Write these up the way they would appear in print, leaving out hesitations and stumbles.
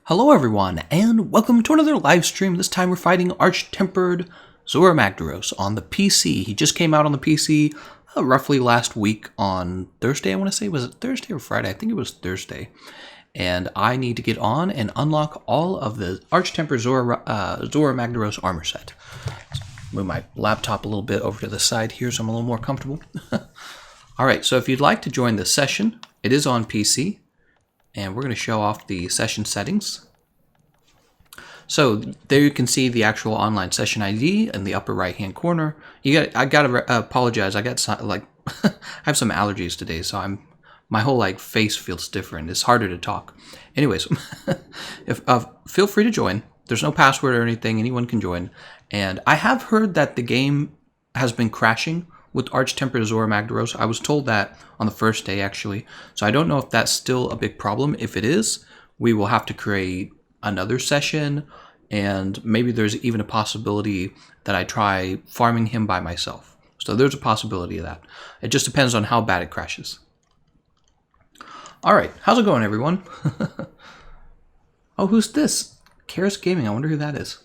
Hello everyone, and welcome to another live stream. This time we're fighting Arch-Tempered Zora Magdaros on the PC. He just came out on the PC roughly last week on Thursday, I want to say. Was it Thursday or Friday? I think it was Thursday. And I need to get on and unlock all of the Arch-Tempered Zora Magdaros armor set. So move my laptop a little bit over to the side here so I'm a little more comfortable. Alright, so if you'd like to join the session, it is on PC. And we're going to show off the session settings. So there you can see the actual online session ID in the upper right hand corner. I gotta apologize. I got I have some allergies today, so my whole face feels different. It's harder to talk. Anyways, feel free to join. There's no password or anything. Anyone can join. And I have heard that the game has been crashing with Arch-Tempered Zora Magdaros. I was told that on the first day, actually. So I don't know if that's still a big problem. If it is, we will have to create another session, and maybe there's even a possibility that I try farming him by myself. So there's a possibility of that. It just depends on how bad it crashes. All right, how's it going, everyone? Oh, who's this? Karis Gaming, I wonder who that is.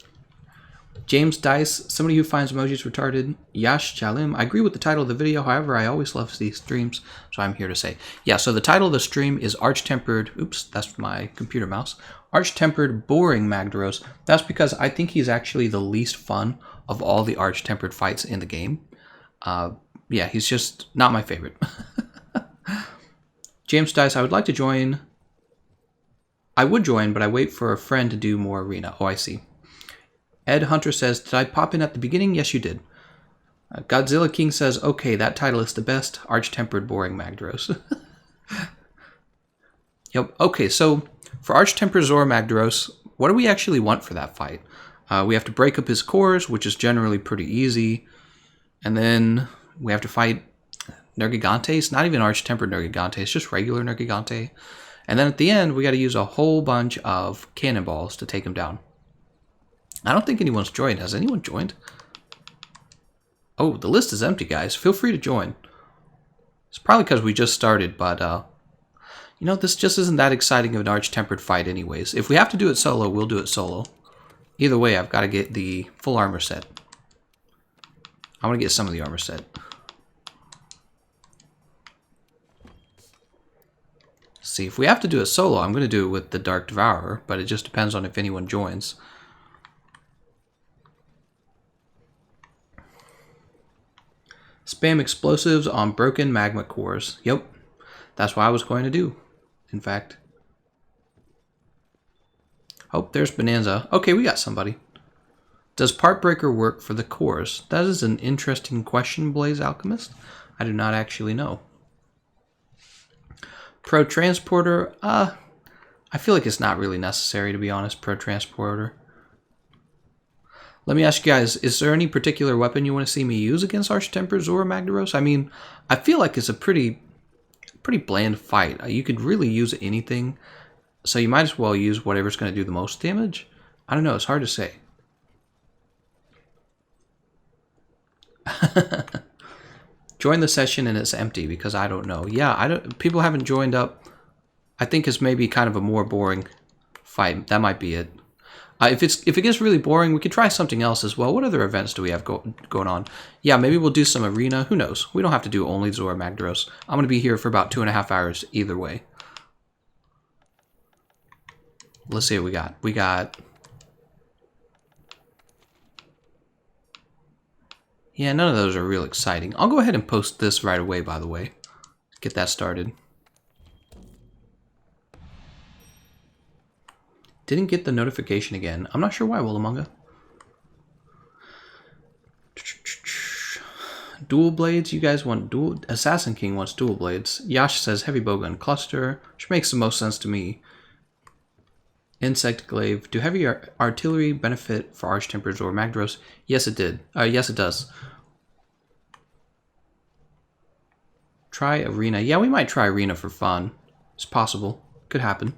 James Dice, somebody who finds emojis retarded. Yash Chalim, I agree with the title of the video, however, I always love these streams, so I'm here to say. Yeah, so the title of the stream is Arch-Tempered, oops, that's my computer mouse, Arch-Tempered Boring Magdaros. That's because I think he's actually the least fun of all the Arch-Tempered fights in the game. Yeah, he's just not my favorite. James Dice, I would like to join. I would join, but I wait for a friend to do more arena. Oh, I see. Ed Hunter says, did I pop in at the beginning? Yes, you did. Godzilla King says, okay, that title is the best. Arch-Tempered Boring Magdaros. Yep. Okay, so for Arch-Tempered Zora Magdaros, what do we actually want for that fight? We have to break up his cores, which is generally pretty easy. And then we have to fight Nergigante. It's not even Arch-Tempered Nergigante. It's just regular Nergigante. And then at the end, we got to use a whole bunch of cannonballs to take him down. I don't think anyone's joined. Has anyone joined? Oh, the list is empty, guys. Feel free to join. It's probably because we just started, but, you know, this just isn't that exciting of an Arch-Tempered fight anyways. If we have to do it solo, we'll do it solo. Either way, I've got to get the full armor set. I want to get some of the armor set. See, if we have to do it solo, I'm going to do it with the Dark Devourer, but it just depends on if anyone joins. Spam explosives on broken magma cores. Yep, that's what I was going to do, in fact. Oh, there's Bonanza. Okay, we got somebody. Does Part Breaker work for the cores? That is an interesting question, Blaze Alchemist. I do not actually know. Pro Transporter, I feel like it's not really necessary, to be honest, Pro Transporter. Let me ask you guys, is there any particular weapon you want to see me use against Arch-Tempered Zora Magdaros? I mean, I feel like it's a pretty bland fight. You could really use anything, so you might as well use whatever's going to do the most damage. I don't know, it's hard to say. Join the session and it's empty because I don't know. Yeah, people haven't joined up. I think it's maybe kind of a more boring fight. That might be it. If it gets really boring, we could try something else as well. What other events do we have going on? Yeah, maybe we'll do some arena. Who knows? We don't have to do only Zora Magdaros. I'm going to be here for about 2.5 hours either way. Let's see what we got. We got... Yeah, none of those are real exciting. I'll go ahead and post this right away, by the way. Get that started. Didn't get the notification again. I'm not sure why, Willamunga. Dual blades. You guys want dual... Assassin King wants dual blades. Yash says heavy bowgun cluster, which makes the most sense to me. Insect glaive. Do heavy artillery benefit for Arch-Tempered Zora Magdaros? Yes, it did. Yes, it does. Try arena. Yeah, we might try arena for fun. It's possible. Could happen.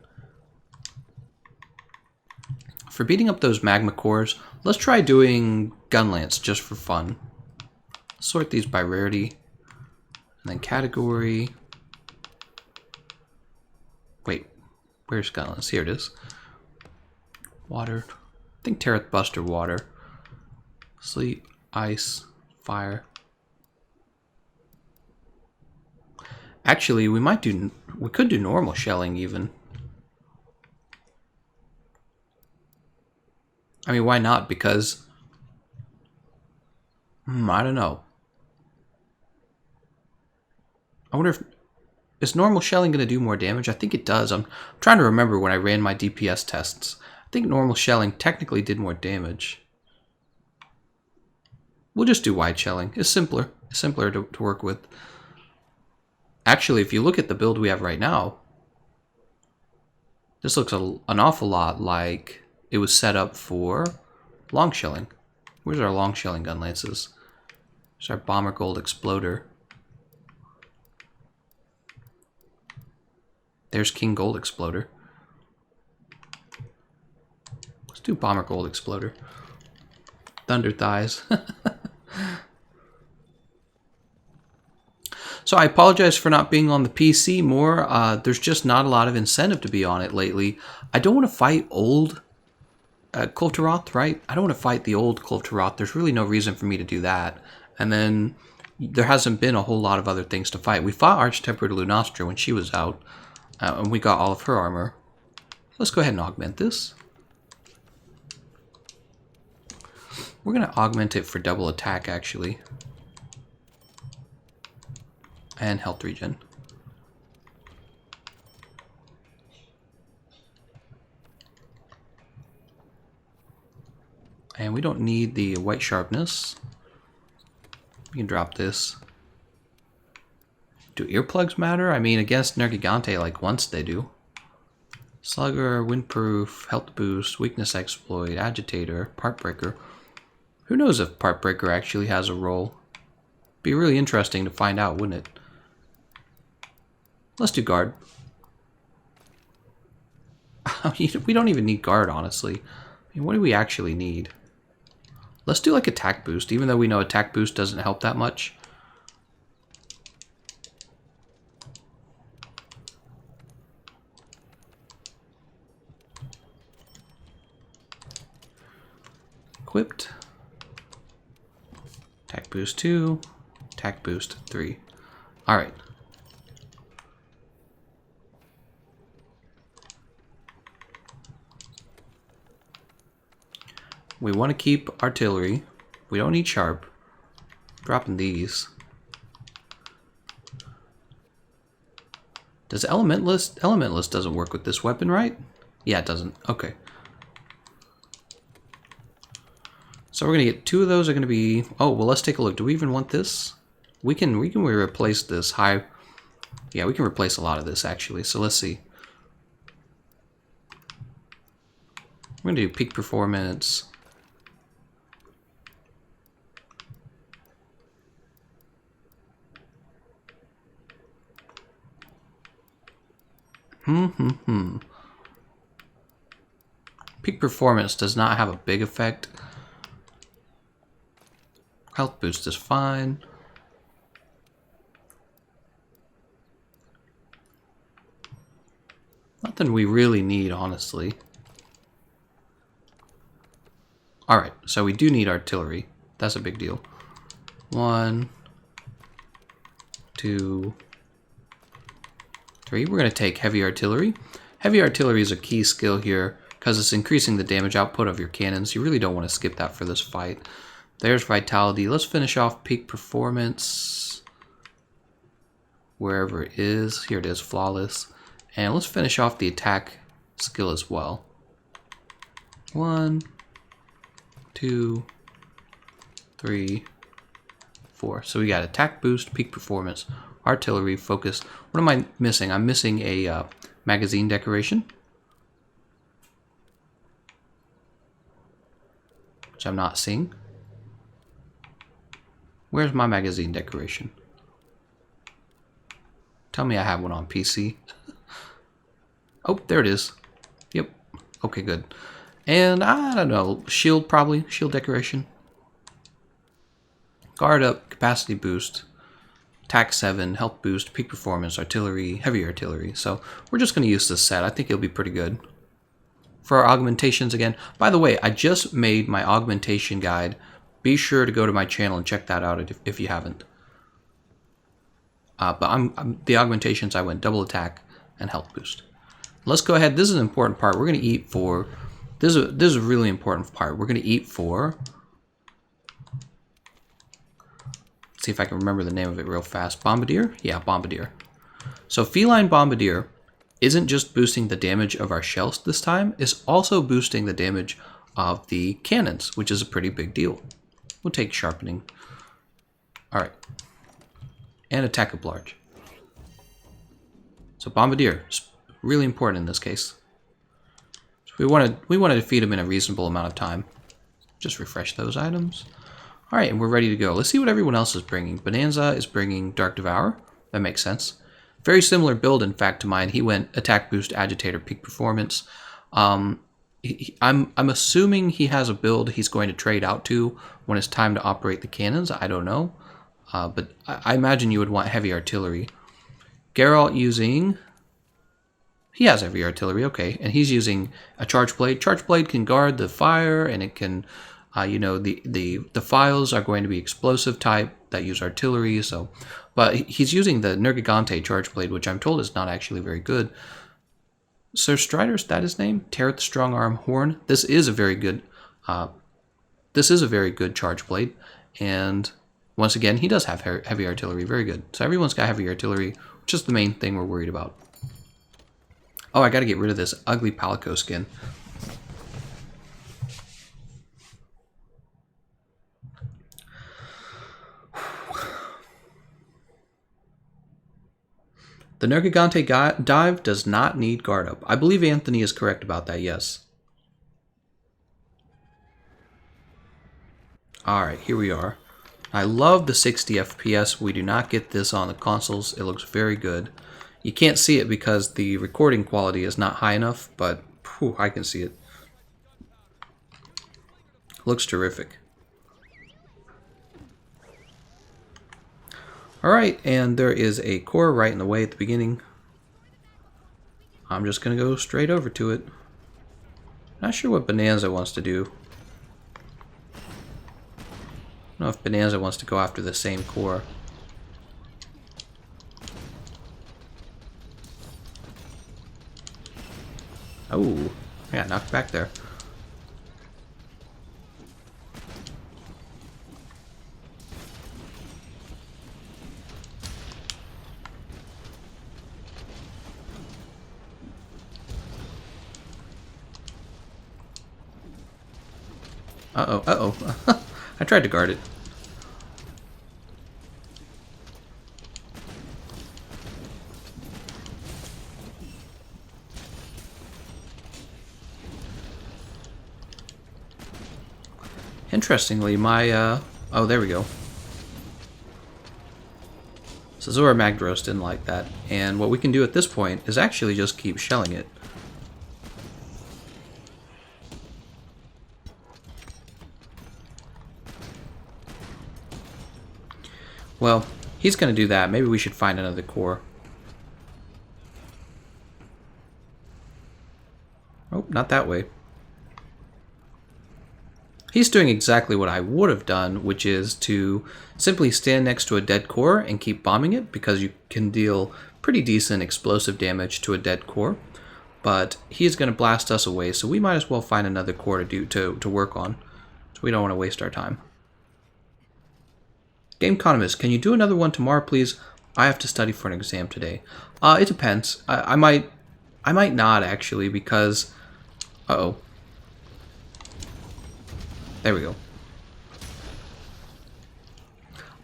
For beating up those magma cores, let's try doing Gunlance just for fun. Sort these by rarity. And then category. Wait, where's Gunlance? Here it is. Water. I think Taroth Buster water. Sleep, ice, fire. Actually, we could do normal shelling even. I mean, why not? Because I don't know. I wonder if is normal shelling going to do more damage? I think it does. I'm trying to remember when I ran my DPS tests. I think normal shelling technically did more damage. We'll just do wide shelling. It's simpler. It's simpler to work with. Actually, if you look at the build we have right now, this looks an awful lot like it was set up for long shelling. Where's our long shelling gun lances? There's our bomber gold exploder. There's King Gold Exploder. Let's do Bomber Gold Exploder. Thunder Thighs. So I apologize for not being on the PC more. There's just not a lot of incentive to be on it lately. I don't want to fight old Kulve Taroth, right? I don't want to fight the old Kulve Taroth. There's really no reason for me to do that. And then there hasn't been a whole lot of other things to fight. We fought Arch-Tempered Lunastra when she was out. And we got all of her armor. Let's go ahead and augment this. We're going to augment it for double attack, actually. And health regen. And we don't need the white sharpness. We can drop this. Do earplugs matter? I mean, against Nergigante, like, once they do. Slugger, windproof, health boost, weakness exploit, agitator, part breaker. Who knows if part breaker actually has a role? Be really interesting to find out, wouldn't it? Let's do guard. We don't even need guard, honestly. I mean, what do we actually need? Let's do like attack boost, even though we know attack boost doesn't help that much. Equipped. Attack boost 2. Attack boost 3. Alright. We want to keep artillery. We don't need sharp. Dropping these. Does Elementalist? Elementalist doesn't work with this weapon, right? Yeah, it doesn't. Okay. So we're going to get 2 of those are going to be... Oh, well, let's take a look. Do we even want this? We can replace this high... Yeah, we can replace a lot of this, actually. So let's see. We're going to do peak performance. Peak performance does not have a big effect. Health boost is fine. Nothing we really need, honestly. Alright, so we do need artillery. That's a big deal. 1, 2, 3. We're going to take heavy artillery. Heavy artillery is a key skill here because it's increasing the damage output of your cannons. You really don't want to skip that for this fight. There's vitality. Let's finish off peak performance. Wherever it is. Here it is, flawless. And let's finish off the attack skill as well. 1, 2, 3, 4. So we got attack boost, peak performance, artillery, focus. What am I missing? I'm missing a magazine decoration. Which I'm not seeing. Where's my magazine decoration? Tell me I have one on PC. Oh, there it is. Yep. Okay, good. And I don't know, shield probably, shield decoration. Guard up, capacity boost, attack 7, health boost, peak performance, artillery, heavy artillery. So we're just going to use this set. I think it'll be pretty good. for our augmentations again. By the way, I just made my augmentation guide. Be sure to go to my channel and check that out if you haven't. But the augmentations, I went double attack and health boost. Let's go ahead. This is an important part. We're going to eat for... This is a really important part. We're going to eat for... Let's see if I can remember the name of it real fast. Bombardier? Yeah, Bombardier. So Feline Bombardier isn't just boosting the damage of our shells this time. It's also boosting the damage of the cannons, which is a pretty big deal. We'll take sharpening. Alright. And attack up large. So Bombardier is really important in this case. So we want to defeat him in a reasonable amount of time. Just refresh those items. All right, and we're ready to go. Let's see what everyone else is bringing. Bonanza is bringing Dark Devourer. That makes sense. Very similar build, in fact, to mine. He went attack boost, agitator, peak performance. I'm assuming he has a build he's going to trade out to when it's time to operate the cannons. I don't know. But I imagine you would want heavy artillery. Geralt using... He has heavy artillery, okay. And he's using a charge blade. Charge blade can guard the fire, and it can, you know, the files are going to be explosive type that use artillery. So, but he's using the Nergigante charge blade, which I'm told is not actually very good. Sir Strider's that his name? Taroth Strong Arm Horn. This is a very good. Charge blade, and once again, he does have heavy artillery. Very good. So everyone's got heavy artillery, which is the main thing we're worried about. Oh, I got to get rid of this ugly Palico skin. The Nergigante dive does not need guard up. I believe Anthony is correct about that, yes. Alright, here we are. I love the 60 FPS. We do not get this on the consoles. It looks very good. You can't see it because the recording quality is not high enough, but whew, I can see it. Looks terrific. Alright, and there is a core right in the way at the beginning. I'm just going to go straight over to it. Not sure what Bonanza wants to do. I don't know if Bonanza wants to go after the same core. Oh, yeah, knocked back there. Uh-oh, uh-oh. I tried to guard it. Interestingly, my, oh, there we go. So Zora Magdaros didn't like that, and what we can do at this point is actually just keep shelling it. Well, he's going to do that. Maybe we should find another core. Oh, not that way. He's doing exactly what I would have done, which is to simply stand next to a dead core and keep bombing it, because you can deal pretty decent explosive damage to a dead core. But he's going to blast us away, so we might as well find another core to work on. So we don't want to waste our time. Gameconomist, can you do another one tomorrow, please? I have to study for an exam today. It depends. I might not, actually, because... Uh-oh. There we go.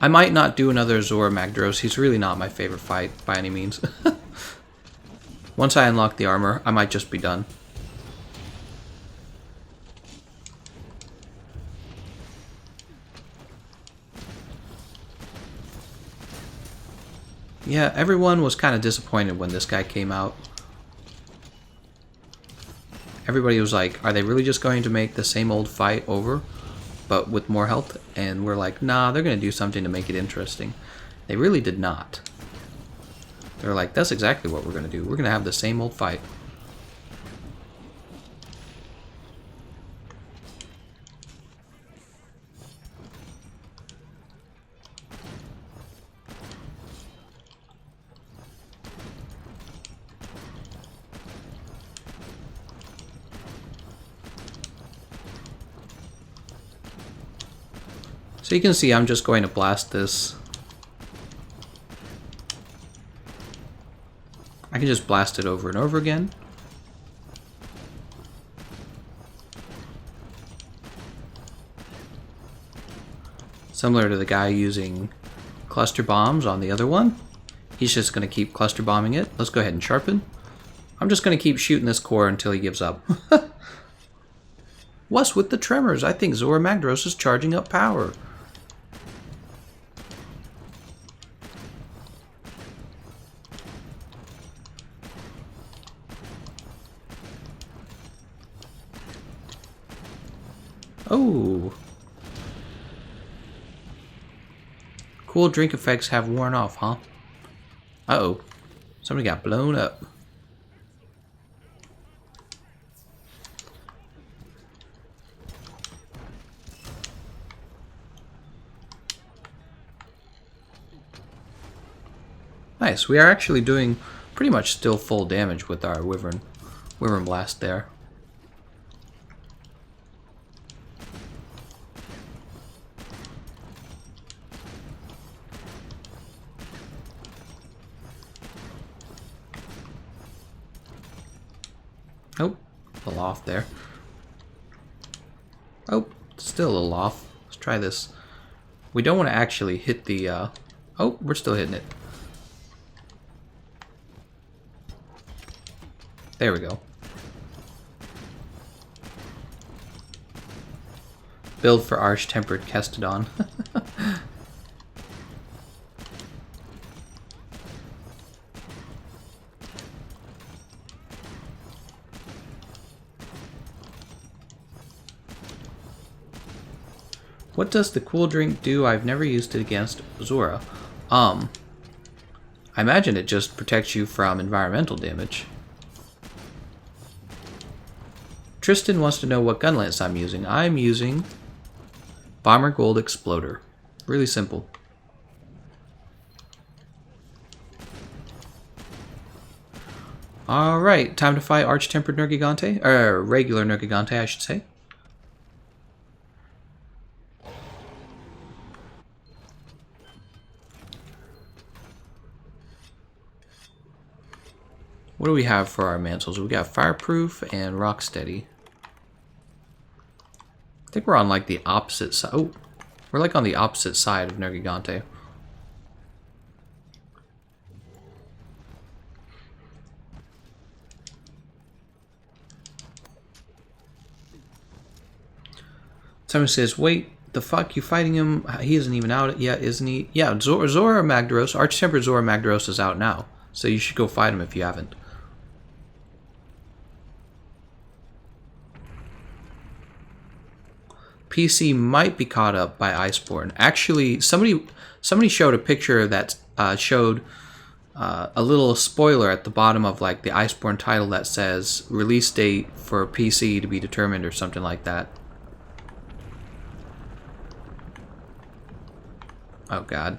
I might not do another Zora Magdaros. He's really not my favorite fight, by any means. Once I unlock the armor, I might just be done. Yeah, everyone was kind of disappointed when this guy came out. Everybody was like, are they really just going to make the same old fight over, but with more health? And we're like, nah, they're going to do something to make it interesting. They really did not. They're like, that's exactly what we're going to do. We're going to have the same old fight. So you can see I'm just going to blast this. I can just blast it over and over again. Similar to the guy using cluster bombs on the other one. He's just going to keep cluster bombing it. Let's go ahead and sharpen. I'm just going to keep shooting this core until he gives up. What's with the tremors? I think Zora Magdaros is charging up power. Oh. Cool drink effects have worn off, huh? Uh-oh. Somebody got blown up. Nice. We are actually doing pretty much still full damage with our Wyvern Blast there. Oh, a little off there. Oh, still a little off. Let's try this. We don't want to actually hit the... Oh, we're still hitting it. There we go. Build for Arch-Tempered Kestodon. What does the cool drink do? I've never used it against Zora. I imagine it just protects you from environmental damage. Tristan wants to know what gun lance I'm using. I'm using Bomber Gold Exploder. Really simple. Alright, time to fight Arch-Tempered Nergigante. Or regular Nergigante, I should say. What do we have for our mantles? We got Fireproof and Rocksteady. I think we're on like the opposite side. Oh, we're like on the opposite side of Nergigante. Someone says, wait, the fuck, you fighting him? He isn't even out yet, isn't he? Yeah, Zora Magdaros, Arch-Tempered Zora Magdaros is out now. So you should go fight him if you haven't. PC might be caught up by Iceborne. Actually, somebody showed a picture that showed a little spoiler at the bottom of like the Iceborne title that says release date for PC to be determined or something like that. Oh god.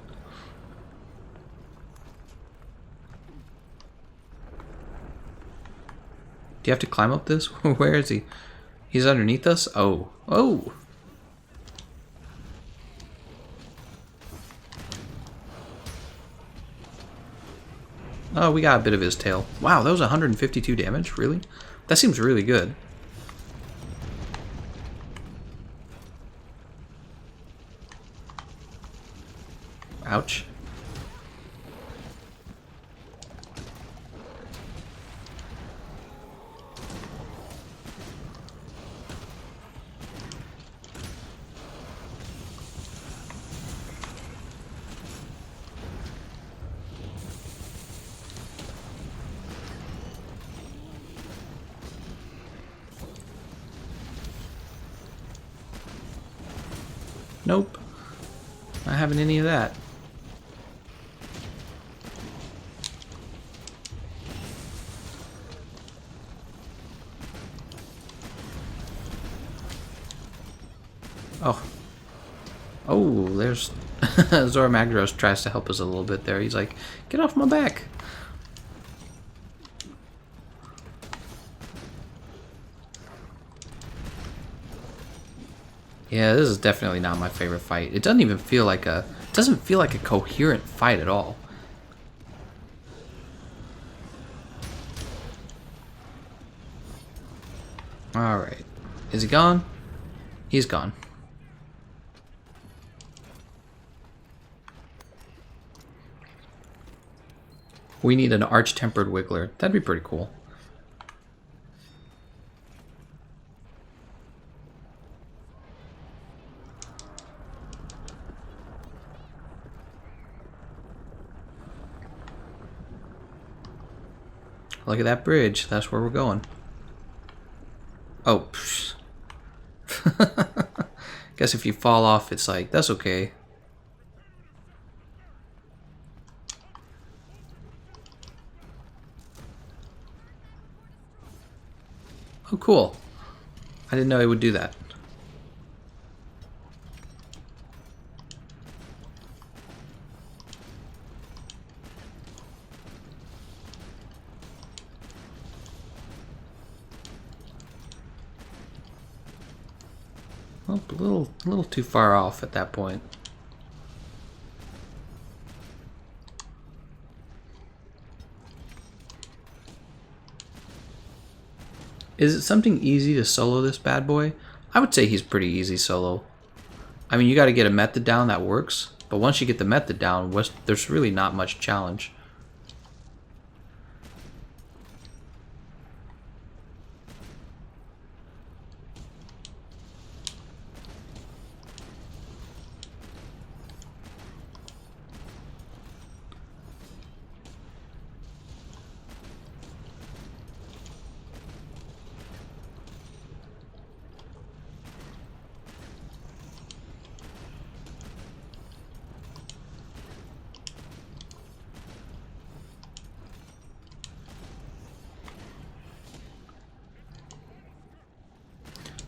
Do you have to climb up this? Where is he? He's underneath us? Oh. Oh! Oh, we got a bit of his tail. Wow, that was 152 damage? Really? That seems really good. Ouch. Nope. Not having any of that. Oh. Oh, there's... Zora Magdaros tries to help us a little bit there. He's like, get off my back. Yeah, this is definitely not my favorite fight. It doesn't even feel like a... It doesn't feel like a coherent fight at all. Alright. Is he gone? He's gone. We need an arch-tempered wiggler. That'd be pretty cool. Look at that bridge. That's where we're going. Oh, guess if you fall off, it's like, that's okay. Oh, cool. I didn't know it would do that. Well, a little too far off at that point. Is it something easy to solo this bad boy? I would say he's pretty easy solo. I mean, you got to get a method down that works, but once you get the method down, there's really not much challenge.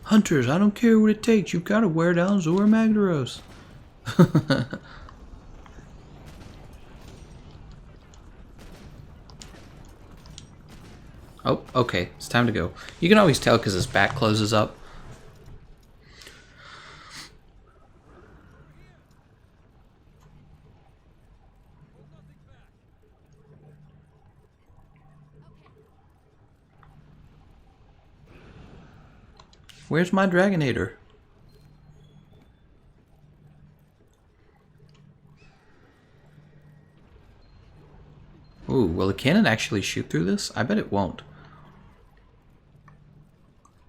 Hunters, I don't care what it takes. You've got to wear down Zora Magdaros. Oh, okay. It's time to go. You can always tell because his back closes up. Where's my Dragonator? Ooh, will the cannon actually shoot through this? I bet it won't.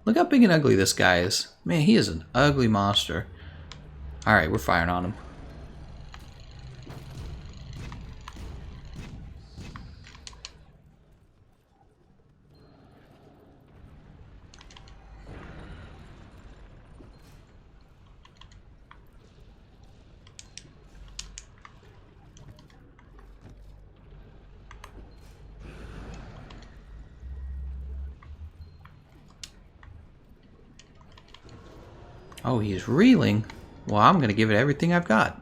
Look how big and ugly this guy is. Man, he is an ugly monster. Alright, we're firing on him. Oh, he's reeling? Well, I'm going to give it everything I've got.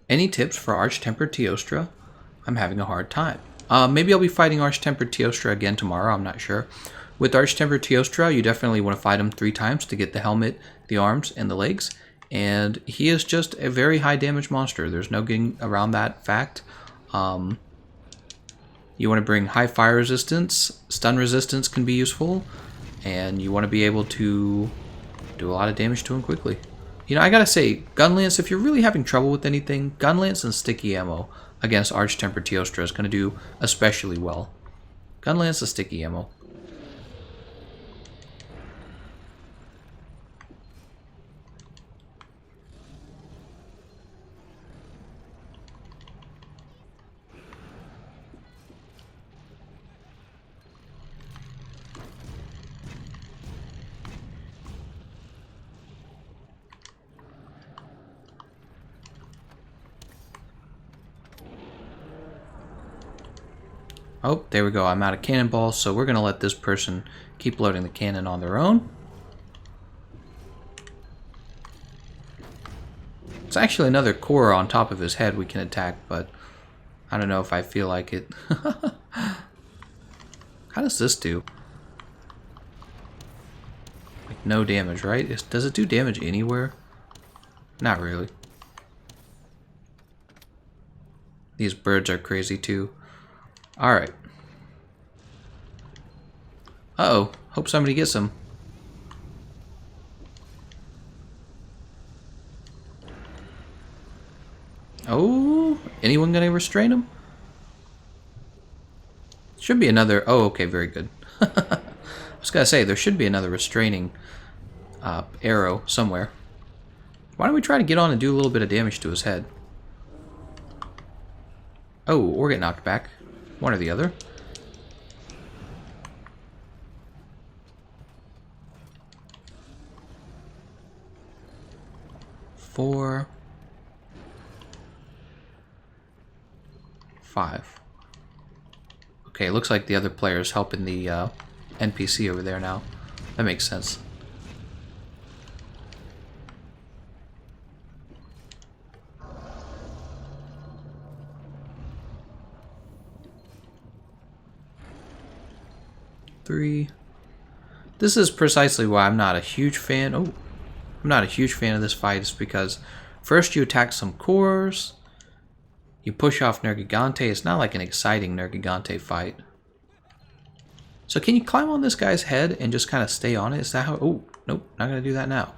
Any tips for Arch-Tempered Teostra? I'm having a hard time. Maybe I'll be fighting Arch-Tempered Teostra again tomorrow, I'm not sure. With Arch-Tempered Teostra, you definitely want to fight him 3 times to get the helmet, the arms, and the legs. And he is just a very high damage monster. There's no getting around that fact. You want to bring high fire resistance, stun resistance can be useful, and you want to be able to do a lot of damage to him quickly. You know, I gotta say, Gunlance, if you're really having trouble with anything, Gunlance and sticky ammo against Arch-Tempered Teostra is going to do especially well. Gunlance and sticky ammo. Oh, there we go. I'm out of cannonballs, so we're going to let this person keep loading the cannon on their own. It's actually another core on top of his head we can attack, but I don't know if I feel like it. How does this do? Like, no damage, right? Does it do damage anywhere? Not really. These birds are crazy too. Alright. Uh-oh. Hope somebody gets them. Oh, anyone gonna restrain him? Should be another... Oh, okay, very good. I was gonna say, there should be another restraining arrow somewhere. Why don't we try to get on and do a little bit of damage to his head? Oh, or get knocked back. One or the other. Four. 5. Okay, looks like the other player's helping the NPC over there now. That makes sense. Three. This is precisely why I'm not a huge fan. Oh, I'm not a huge fan of this fight. It's because first you attack some cores. You push off Nergigante. It's not like an exciting Nergigante fight. So can you climb on this guy's head and just kind of stay on it? Is that how... Oh, nope. Not going to do that now.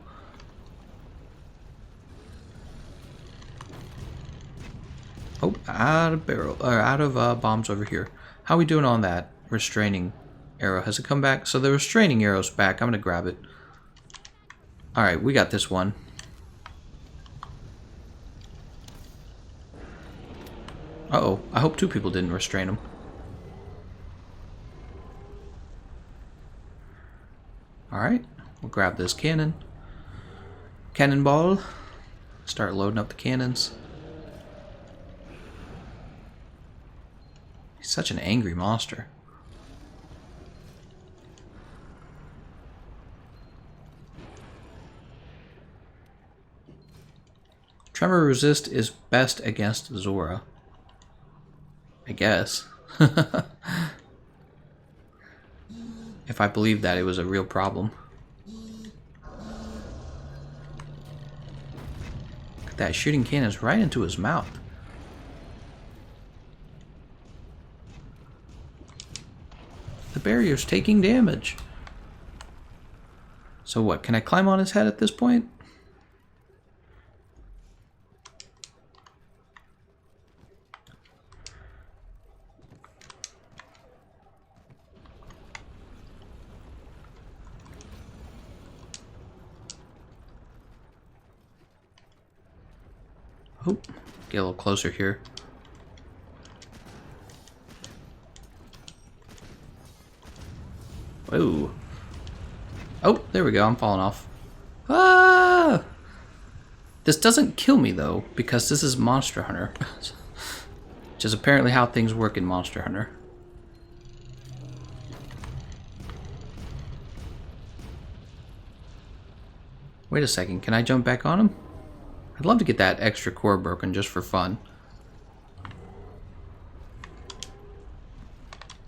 Oh, out of barrel... Or out of bombs over here. How are we doing on that restraining arrow? Has it come back? So the restraining arrow's back. I'm going to grab it. Alright, we got this one. Uh-oh, I hope 2 people didn't restrain him. Alright, we'll grab this cannon. Cannonball. Start loading up the cannons. He's such an angry monster. Tremor resist is best against Zora. I guess. If I believed that it was a real problem. Look at that, shooting cannons right into his mouth. The barrier's taking damage. So what, can I climb on his head at this point? Oh, get a little closer here. Whoa. Oh, there we go. I'm falling off. Ah! This doesn't kill me, though, because this is Monster Hunter. Which is apparently how things work in Monster Hunter. Wait a second. Can I jump back on him? I'd love to get that extra core broken just for fun.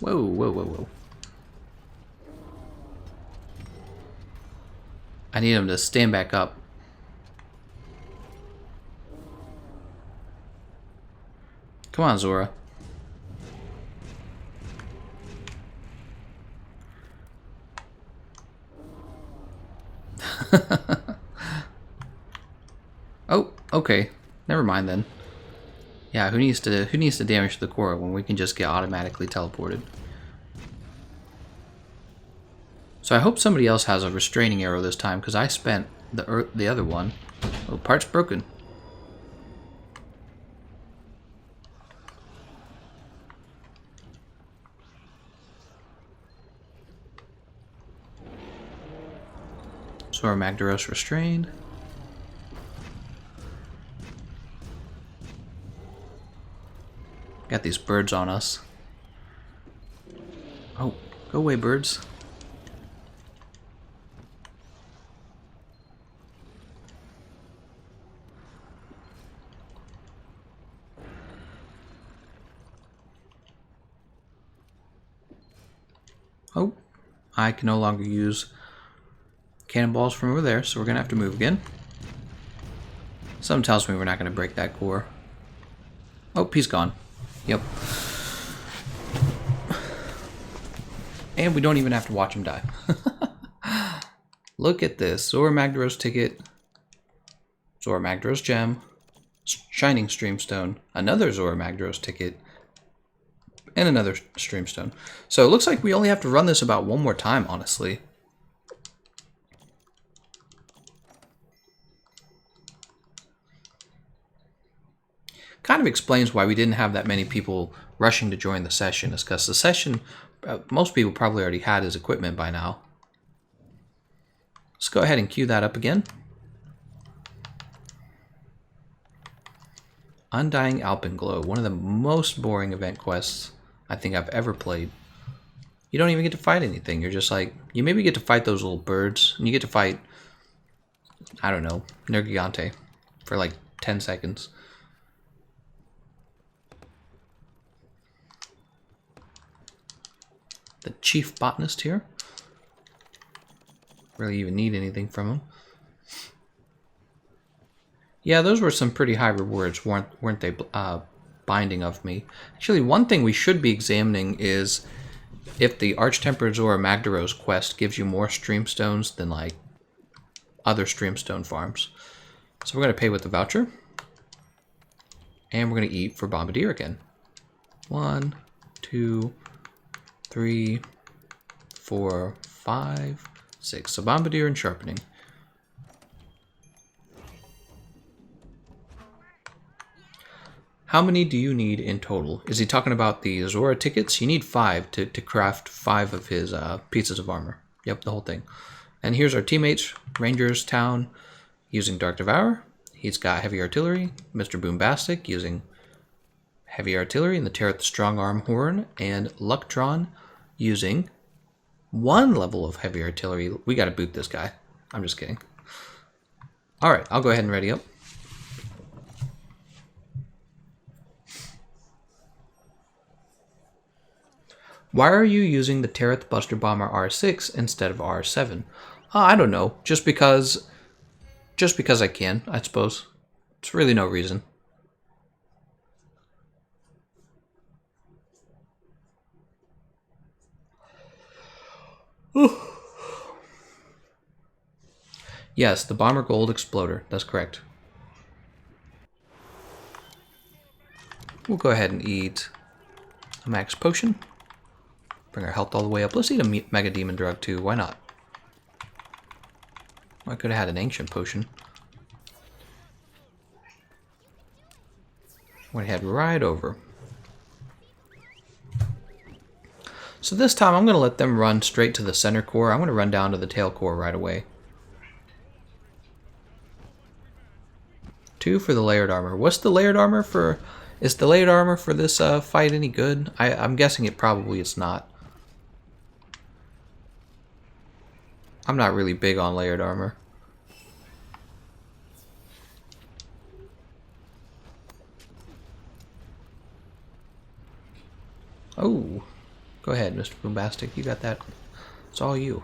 Whoa, whoa, whoa, whoa. I need him to stand back up. Come on, Zora. Oh, okay. Never mind then. Yeah, who needs to damage the core when we can just get automatically teleported? So I hope somebody else has a restraining arrow this time, because I spent the other one. Oh, part's broken. So our Magdaros restrained. Got these birds on us. Oh, go away, birds. Oh, I can no longer use cannonballs from over there, so we're going to have to move again. Something tells me we're not going to break that core. Oh, he's gone. Yep. And we don't even have to watch him die. Look at this. Zora Magdaros ticket. Zora Magdaros gem. Shining Streamstone. Another Zora Magdaros ticket. And another Streamstone. So it looks like we only have to run this about one more time, honestly. Kind of explains why we didn't have that many people rushing to join the session. Is because the session, most people probably already had his equipment by now. Let's go ahead and queue that up again. Undying Alpenglow, one of the most boring event quests I think I've ever played. You don't even get to fight anything. You're just like, you maybe get to fight those little birds, and you get to fight, I don't know, Nergigante for like 10 seconds. The chief botanist here. Really even need anything from him. Yeah, those were some pretty high rewards, weren't they? Binding of me. Actually, one thing we should be examining is if the Arch-Tempered Zora Magdaros quest gives you more Streamstones than like other Streamstone farms. So we're going to pay with the voucher. And we're going to eat for Bombardier again. 1, 2, 3, 4, 5, 6. So Bombardier and Sharpening. How many do you need in total? Is he talking about the Zora tickets? You need 5 to craft 5 of his pieces of armor. Yep, the whole thing. And here's our teammates. Rangers Town using Dark Devour. He's got Heavy Artillery. Mr. Boombastic using Heavy Artillery and the Taroth Strong Arm Horn. And Lucktron using 1 level of Heavy Artillery. We gotta boot this guy. I'm just kidding. Alright, I'll go ahead and ready up. Why are you using the Taroth Buster Bomber R6 instead of R7? I don't know. Just because I can, I suppose. It's really no reason. Yes, the Bomber Gold Exploder. That's correct. We'll go ahead and eat a max potion. Bring our health all the way up. Let's eat a Mega Demon Drug too. Why not? I could have had an Ancient Potion. Went ahead right over. So this time I'm going to let them run straight to the center core. I'm going to run down to the tail core right away. 2 for the layered armor. What's the layered armor for? Is the layered armor for this fight any good? I'm guessing it probably is not. I'm not really big on layered armor. Oh, go ahead, Mr. Boombastic. You got that. It's all you.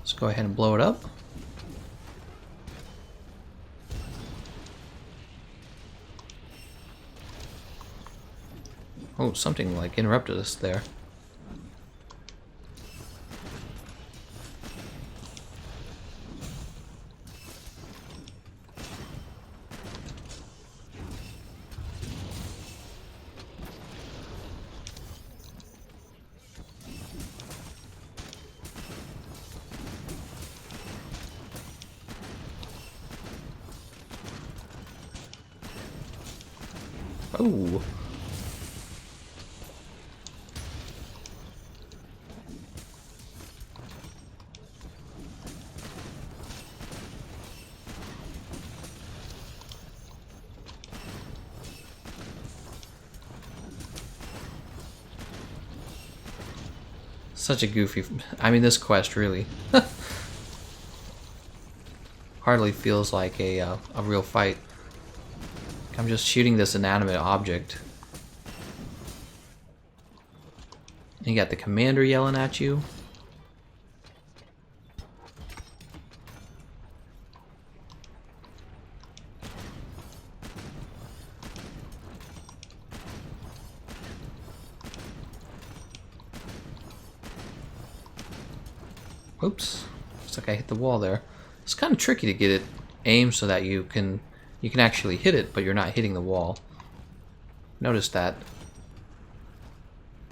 Let's go ahead and blow it up. Oh, something like interrupted us there. Oh. Such a goofy... I mean, this quest really hardly feels like a real fight. I'm just shooting this inanimate object. And you got the commander yelling at you. Oops. Looks like I hit the wall there. It's kind of tricky to get it aimed so that you can actually hit it, but you're not hitting the wall. Notice that.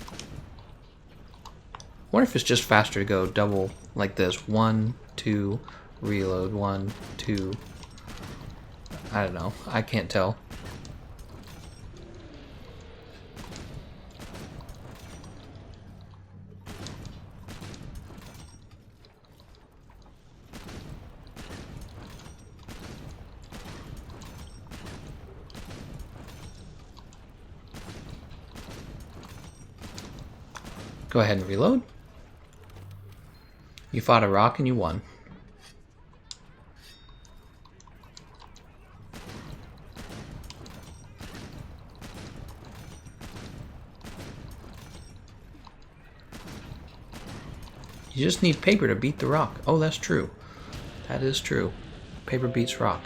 I wonder if it's just faster to go double like this. 1, 2, reload, 1, 2. I don't know. I can't tell. Go ahead and reload. You fought a rock and you won. You just need paper to beat the rock. Oh, that's true. That is true. Paper beats rock.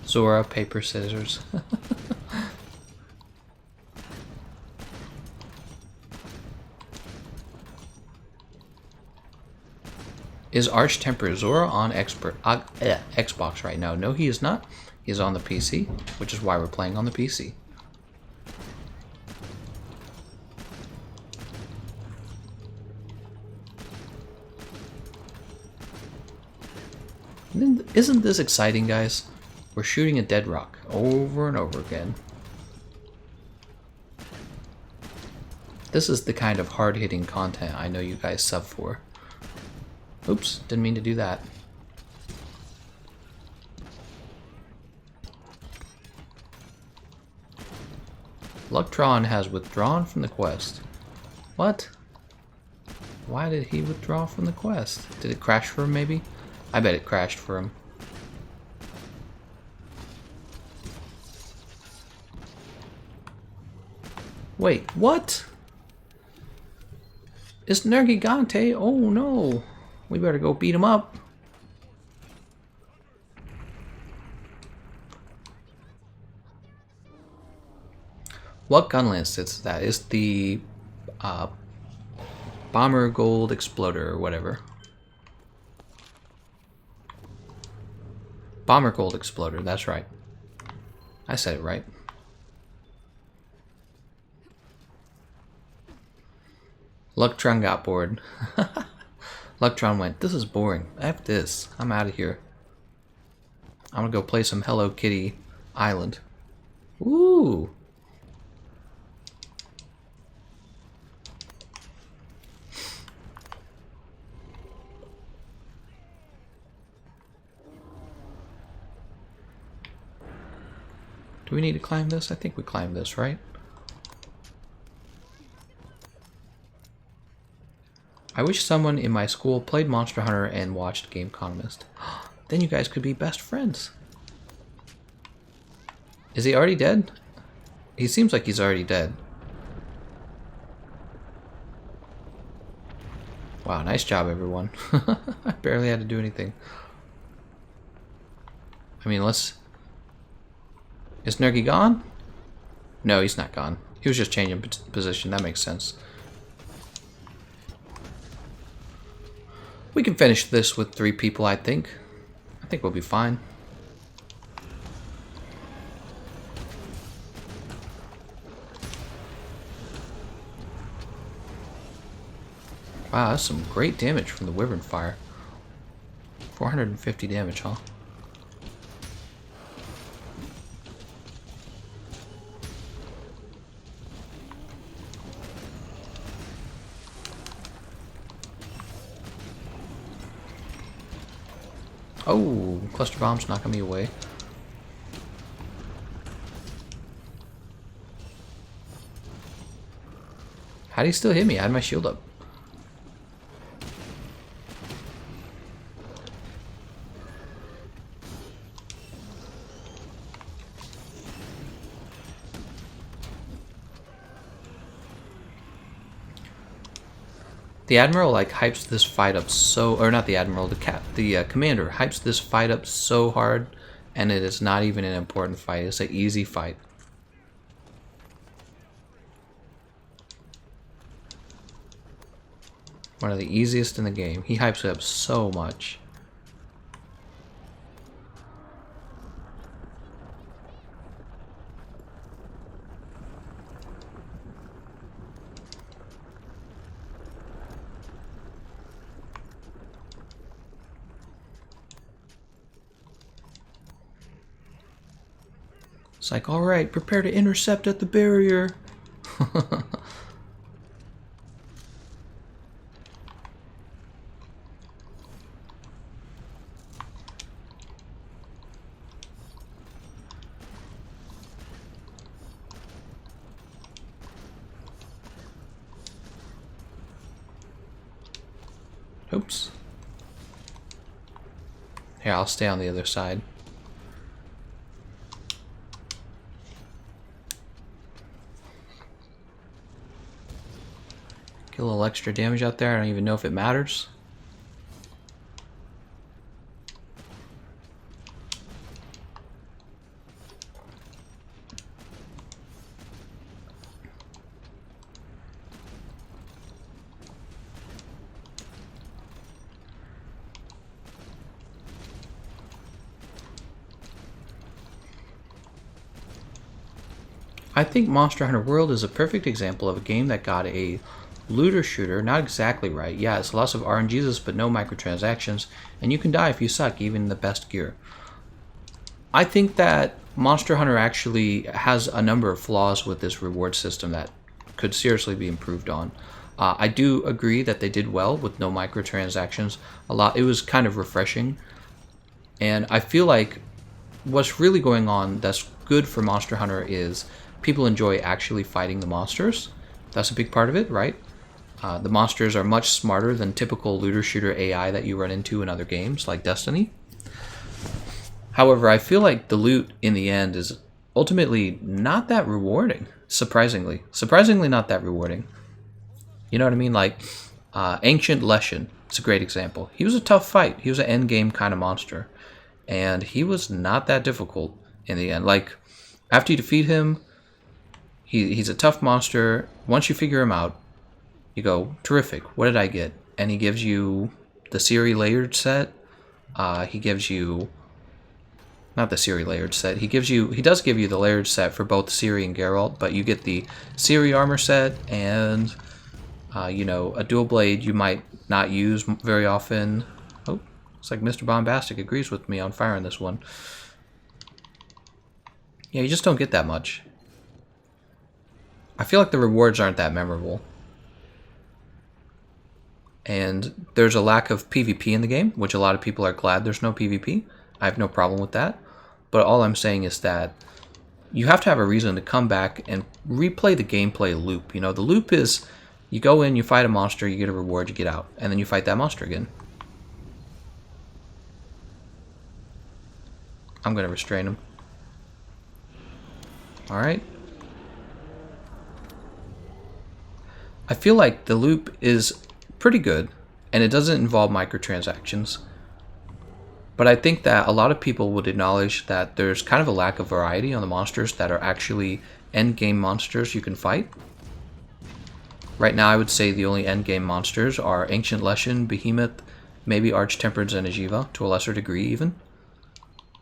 Zora, paper, scissors. Is Arch-Temper Zora on Xbox right now? No, he is not. He is on the PC, which is why we're playing on the PC. Isn't this exciting, guys? We're shooting a dead rock over and over again. This is the kind of hard-hitting content I know you guys sub for. Oops, didn't mean to do that. Lucktron has withdrawn from the quest. What? Why did he withdraw from the quest? Did it crash for him, maybe? I bet it crashed for him. Wait, what? It's Nergigante? Oh no. We better go beat him up. What gun list is that? It's the Bomber Gold Exploder or whatever. Bomber Gold Exploder, that's right. I said it right. Lucktron got bored. Lucktron went, this is boring. F this. I'm out of here. I'm gonna go play some Hello Kitty Island. Woo! Do we need to climb this? I think we climbed this, right? I wish someone in my school played Monster Hunter and watched Gameconomist. Then you guys could be best friends. Is he already dead? He seems like he's already dead. Wow, nice job, everyone. I barely had to do anything. I mean, let's... Is Nergi gone? No, he's not gone. He was just changing position. That makes sense. We can finish this with 3 people, I think. I think we'll be fine. Wow, that's some great damage from the Wyvern Fire. 450 damage, huh? Oh, cluster bombs knocking me away. How do you still hit me? I had my shield up. The Admiral like hypes this fight up so, or not the Admiral, the Commander hypes this fight up so hard, and it is not even an important fight. It's an easy fight. One of the easiest in the game. He hypes it up so much. It's like, alright, prepare to intercept at the barrier. Oops. Here, I'll stay on the other side. Get a little extra damage out there. I don't even know if it matters. I think Monster Hunter World is a perfect example of a game that got a looter shooter not exactly right. Yeah, it's lots of RNGs, but no microtransactions, and you can die if you suck, even in the best gear. I think that Monster Hunter actually has a number of flaws with this reward system that could seriously be improved on. I do agree that they did well with no microtransactions. It was kind of refreshing, and I feel like what's really going on that's good for Monster Hunter is people enjoy actually fighting the monsters. That's a big part of it, right? The monsters are much smarter than typical looter shooter AI that you run into in other games like Destiny. However, I feel like the loot in the end is ultimately not that rewarding. Surprisingly not that rewarding. You know what I mean? Like Ancient Leshen, it's a great example. He was a tough fight. He was an end game kind of monster, and he was not that difficult in the end. Like after you defeat him, he's a tough monster. Once you figure him out, you go, terrific, what did I get? And he gives you the Siri layered set. He gives you, not the Siri layered set, he does give you the layered set for both Siri and Geralt, but you get the Siri armor set and, you know, a dual blade you might not use very often. Oh, it's like Mr. Bombastic agrees with me on firing this one. Yeah, you just don't get that much. I feel like the rewards aren't that memorable. And there's a lack of PvP in the game, which a lot of people are glad there's no PvP. I have no problem with that. But all I'm saying is that you have to have a reason to come back and replay the gameplay loop. You know, the loop is you go in, you fight a monster, you get a reward, you get out, and then you fight that monster again. I'm going to restrain him. Alright. I feel like the loop is pretty good, and it doesn't involve microtransactions. But I think that a lot of people would acknowledge that there's kind of a lack of variety on the monsters that are actually endgame monsters you can fight. Right now I would say the only endgame monsters are Ancient Leshen, Behemoth, maybe Arch-Tempered Zenajiva, to a lesser degree even.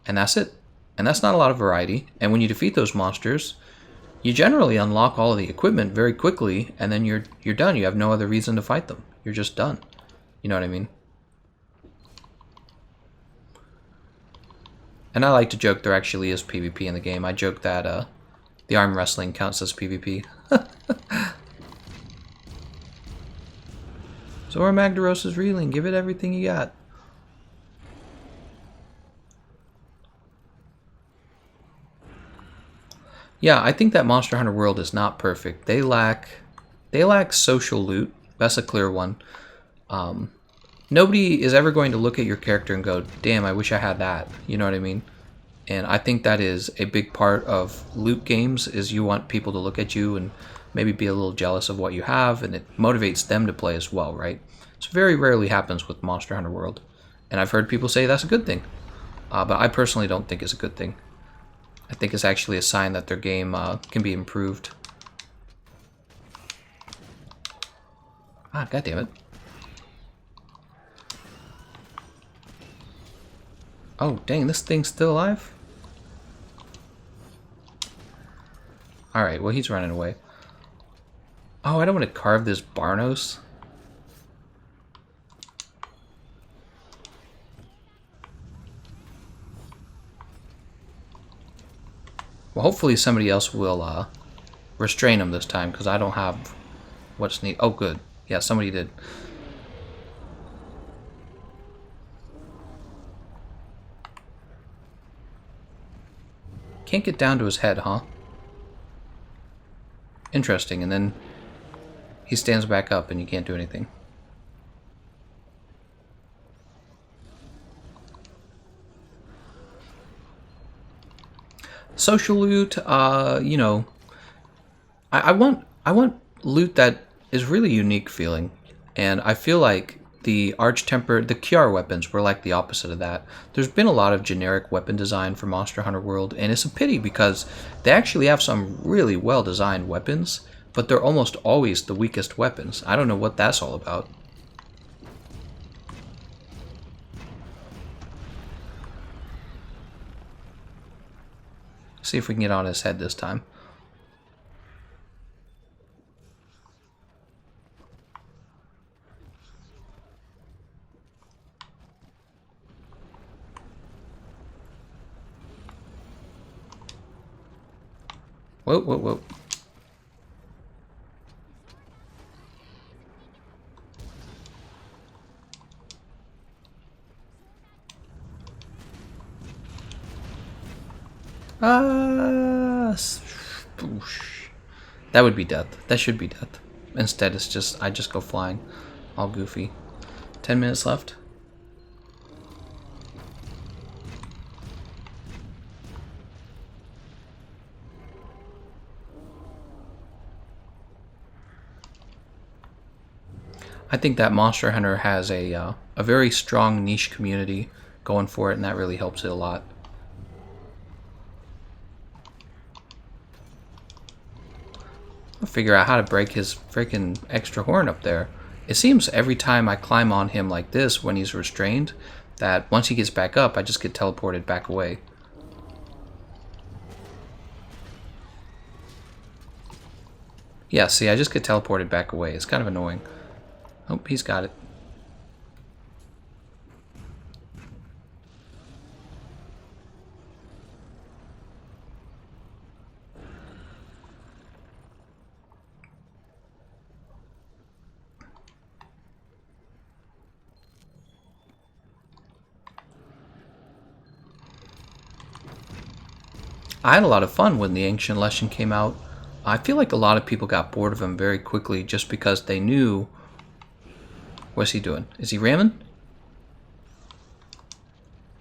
And that's it. And that's not a lot of variety. And when you defeat those monsters, you generally unlock all of the equipment very quickly, and then you're done. You have no other reason to fight them. You're just done. You know what I mean? And I like to joke there actually is PvP in the game. I joke that the arm wrestling counts as PvP. Zora Magdaros is reeling. Give it everything you got. Yeah, I think that Monster Hunter World is not perfect. They lack social loot. That's a clear one. Nobody is ever going to look at your character and go, damn, I wish I had that. You know what I mean? And I think that is a big part of loot games, is you want people to look at you and maybe be a little jealous of what you have, and it motivates them to play as well, right? So very rarely happens with Monster Hunter World. And I've heard people say that's a good thing. But I personally don't think it's a good thing. I think it's actually a sign that their game can be improved. Ah, goddammit. Oh, dang, this thing's still alive? Alright, well, he's running away. Oh, I don't want to carve this Barnos. Well, hopefully somebody else will restrain him this time, because I don't have what's needed. Oh, good. Yeah, somebody did. Can't get down to his head, huh? Interesting, and then he stands back up and you can't do anything. Social loot, you know, I want loot that is really unique feeling, and I feel like the the QR weapons were like the opposite of that. There's been a lot of generic weapon design for Monster Hunter World, and it's a pity because they actually have some really well designed weapons, but they're almost always the weakest weapons. I don't know what that's all about. See if we can get on his head this time. Whoa, whoa, whoa. That would be death. That should be death. Instead, it's just, I just go flying. All goofy. 10 minutes left. I think that Monster Hunter has a very strong niche community going for it, and that really helps it a lot. I'll figure out how to break his freaking extra horn up there. It seems every time I climb on him like this when he's restrained, that once he gets back up, I just get teleported back away. Yeah, see, I just get teleported back away. It's kind of annoying. Oh, he's got it. I had a lot of fun when the Ancient Lesson came out. I feel like a lot of people got bored of him very quickly just because they knew... What's he doing? Is he ramming?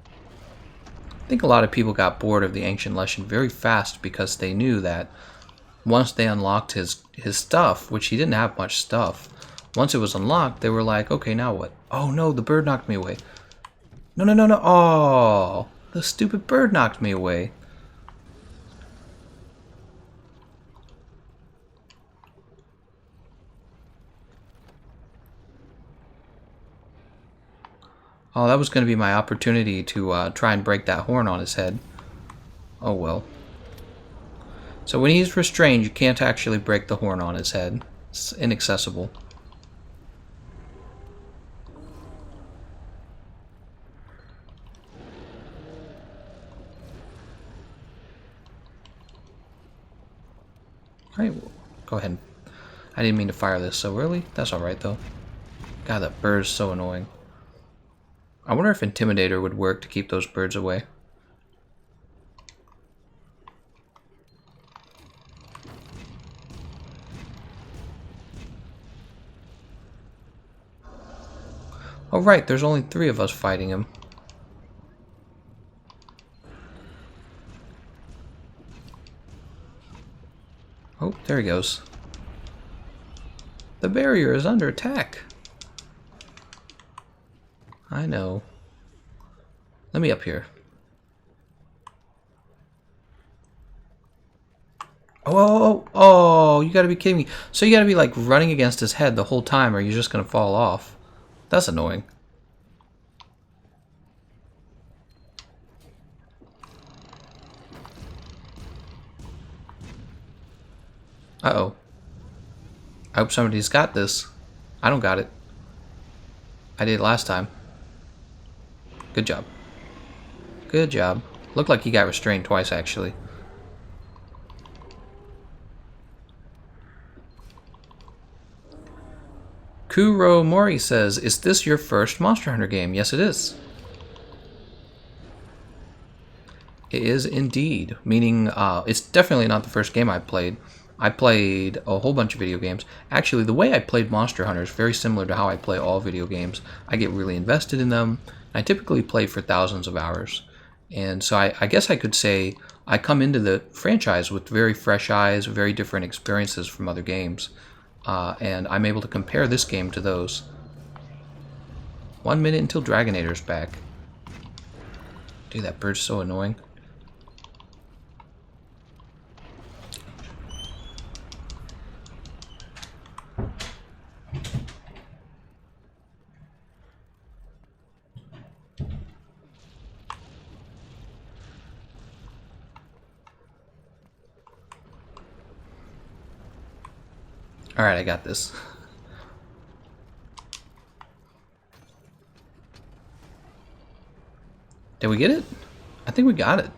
I think a lot of people got bored of the Ancient Lesson very fast because they knew that once they unlocked his stuff, which he didn't have much stuff, once it was unlocked, they were like, okay, now what? Oh no, the bird knocked me away. No, no, no, no. Oh, the stupid bird knocked me away. Oh, that was going to be my opportunity to try and break that horn on his head. Oh well. So when he's restrained, you can't actually break the horn on his head. It's inaccessible. Alright, well, go ahead. I didn't mean to fire this so early. That's alright though. God, that bird is so annoying. I wonder if Intimidator would work to keep those birds away. Oh, right, there's only 3 of us fighting him. Oh, there he goes. The barrier is under attack. I know. Let me up here. Oh, you gotta be kidding me. So you gotta be like running against his head the whole time or you're just gonna fall off. That's annoying. Uh-oh. I hope somebody's got this. I don't got it. I did last time. Good job. Good job. Looked like he got restrained twice, actually. Kuro Mori says, is this your first Monster Hunter game? Yes, it is. It is indeed. Meaning, it's definitely not the first game I played. I played a whole bunch of video games. Actually, the way I played Monster Hunter is very similar to how I play all video games. I get really invested in them. I typically play for thousands of hours. And so I guess I could say I come into the franchise with very fresh eyes, very different experiences from other games. And I'm able to compare this game to those. 1 minute until Dragonator's back. Dude, that bird's so annoying. Alright, I got this. Did we get it? I think we got it.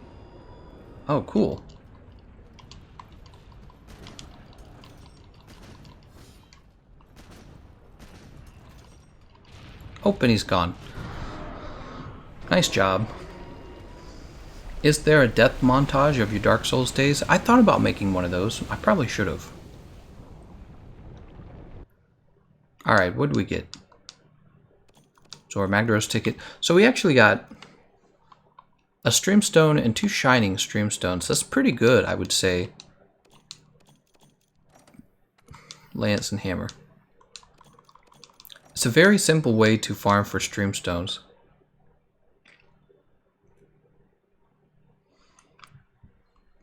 Oh, cool. Oh, and he's gone. Nice job. Is there a death montage of your Dark Souls days? I thought about making one of those. I probably should have. Alright, what did we get? Zora Magdaros ticket. So we actually got a Streamstone and 2 Shining Streamstones. That's pretty good, I would say. Lance and Hammer. It's a very simple way to farm for Streamstones.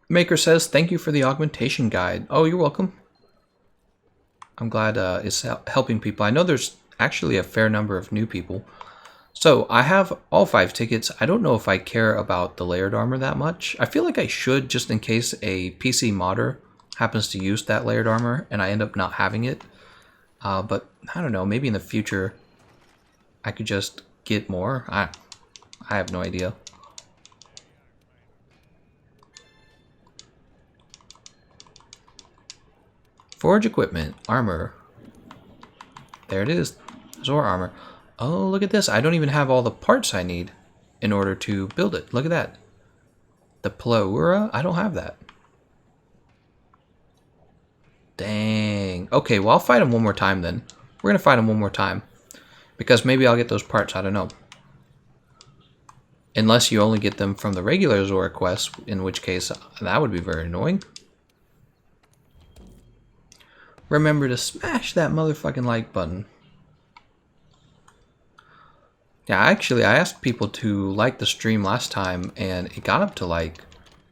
Maker says, thank you for the augmentation guide. Oh, you're welcome. I'm glad it's helping people. I know there's actually a fair number of new people. So I have all 5 tickets. I don't know if I care about the layered armor that much. I feel like I should, just in case a PC modder happens to use that layered armor and I end up not having it. But I don't know, maybe in the future I could just get more. I have no idea. Forge equipment, armor. There it is, Zora armor. Oh, look at this. I don't even have all the parts I need in order to build it. Look at that. The Plaura, I don't have that. Dang. Okay, well, I'll fight him one more time then. We're going to fight him one more time. Because maybe I'll get those parts, I don't know. Unless you only get them from the regular Zora quest, in which case that would be very annoying. Remember to smash that motherfucking like button. Yeah, actually, I asked people to like the stream last time, and it got up to like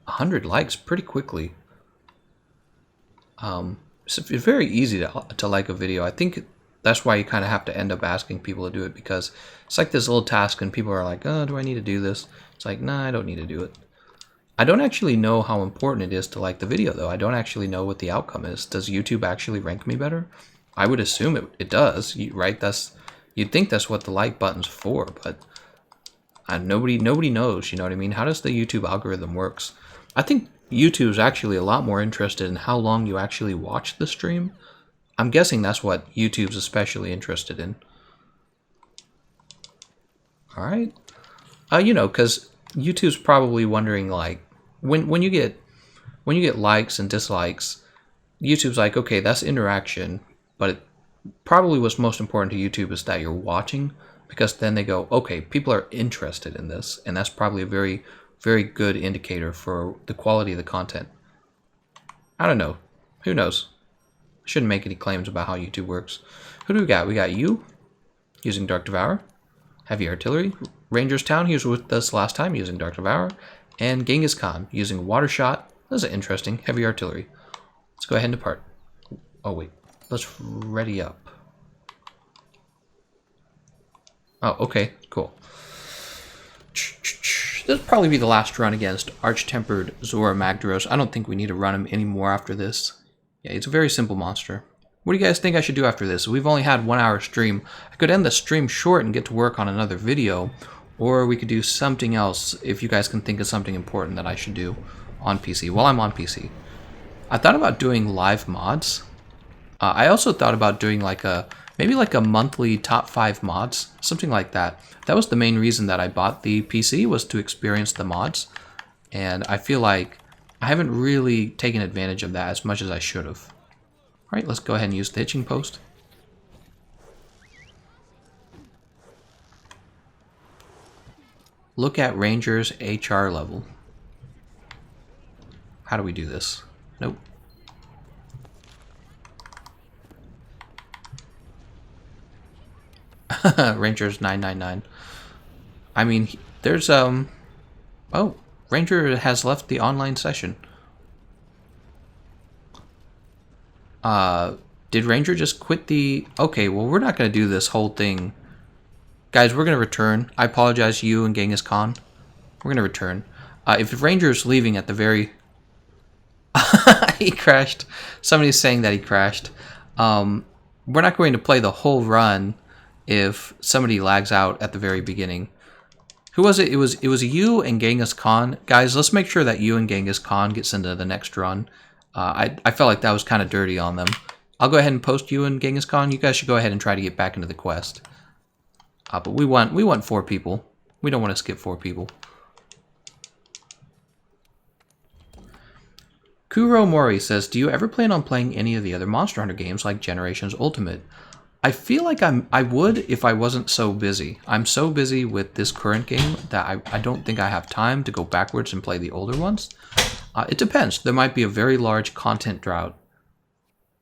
100 likes pretty quickly. It's very easy to like a video. I think that's why you kind of have to end up asking people to do it, because it's like this little task, and people are like, oh, do I need to do this? It's like, nah, I don't need to do it. I don't actually know how important it is to like the video, though. I don't actually know what the outcome is. Does YouTube actually rank me better? I would assume it does, right? You'd think that's what the like button's for, but nobody knows, you know what I mean? How does the YouTube algorithm works? I think YouTube's actually a lot more interested in how long you actually watch the stream. I'm guessing that's what YouTube's especially interested in. All right. You know, because YouTube's probably wondering, like, when you get likes and dislikes, YouTube's like, okay, that's interaction, but probably what's most important to YouTube is that you're watching, because then they go, okay, people are interested in this, and that's probably a very, very good indicator for the quality of the content. I don't know. Who knows? I shouldn't make any claims about how YouTube works. Who do we got? We got you, using Dark Devourer. Heavy Artillery. Rangers Town, he was with us last time using Dark Devourer. And Genghis Khan using Water Shot. This is interesting. Heavy Artillery. Let's go ahead and depart. Oh, wait. Let's ready up. Oh, okay. Cool. This will probably be the last run against Arch-Tempered Zora Magdaros. I don't think we need to run him anymore after this. Yeah, it's a very simple monster. What do you guys think I should do after this? We've only had 1 hour stream. I could end the stream short and get to work on another video, or we could do something else if you guys can think of something important that I should do on PC while I'm on PC. I thought about doing live mods. I also thought about doing like maybe like a monthly top 5 mods, something like that. That was the main reason that I bought the PC, was to experience the mods, and I feel like I haven't really taken advantage of that as much as I should have. Alright, let's go ahead and use the hitching post. Look at Ranger's HR level. How do we do this? Nope. Ranger's 999. I mean, there's oh, Ranger has left the online session. Did Ranger just quit the... Okay, well, we're not going to do this whole thing. Guys, we're going to return. I apologize, you and Genghis Khan. We're going to return. If Ranger's leaving at the very... He crashed. Somebody's saying that he crashed. We're not going to play the whole run if somebody lags out at the very beginning. Who was it? It was you and Genghis Khan. Guys, let's make sure that you and Genghis Khan gets into the next run. I felt like that was kind of dirty on them. I'll go ahead and post you and Genghis Khan. You guys should go ahead and try to get back into the quest. But we want 4 people. We don't want to skip 4 people. Kuro Mori says, do you ever plan on playing any of the other Monster Hunter games like Generations Ultimate? I feel like I would if I wasn't so busy. I'm so busy with this current game that I don't think I have time to go backwards and play the older ones. It depends. There might be a very large content drought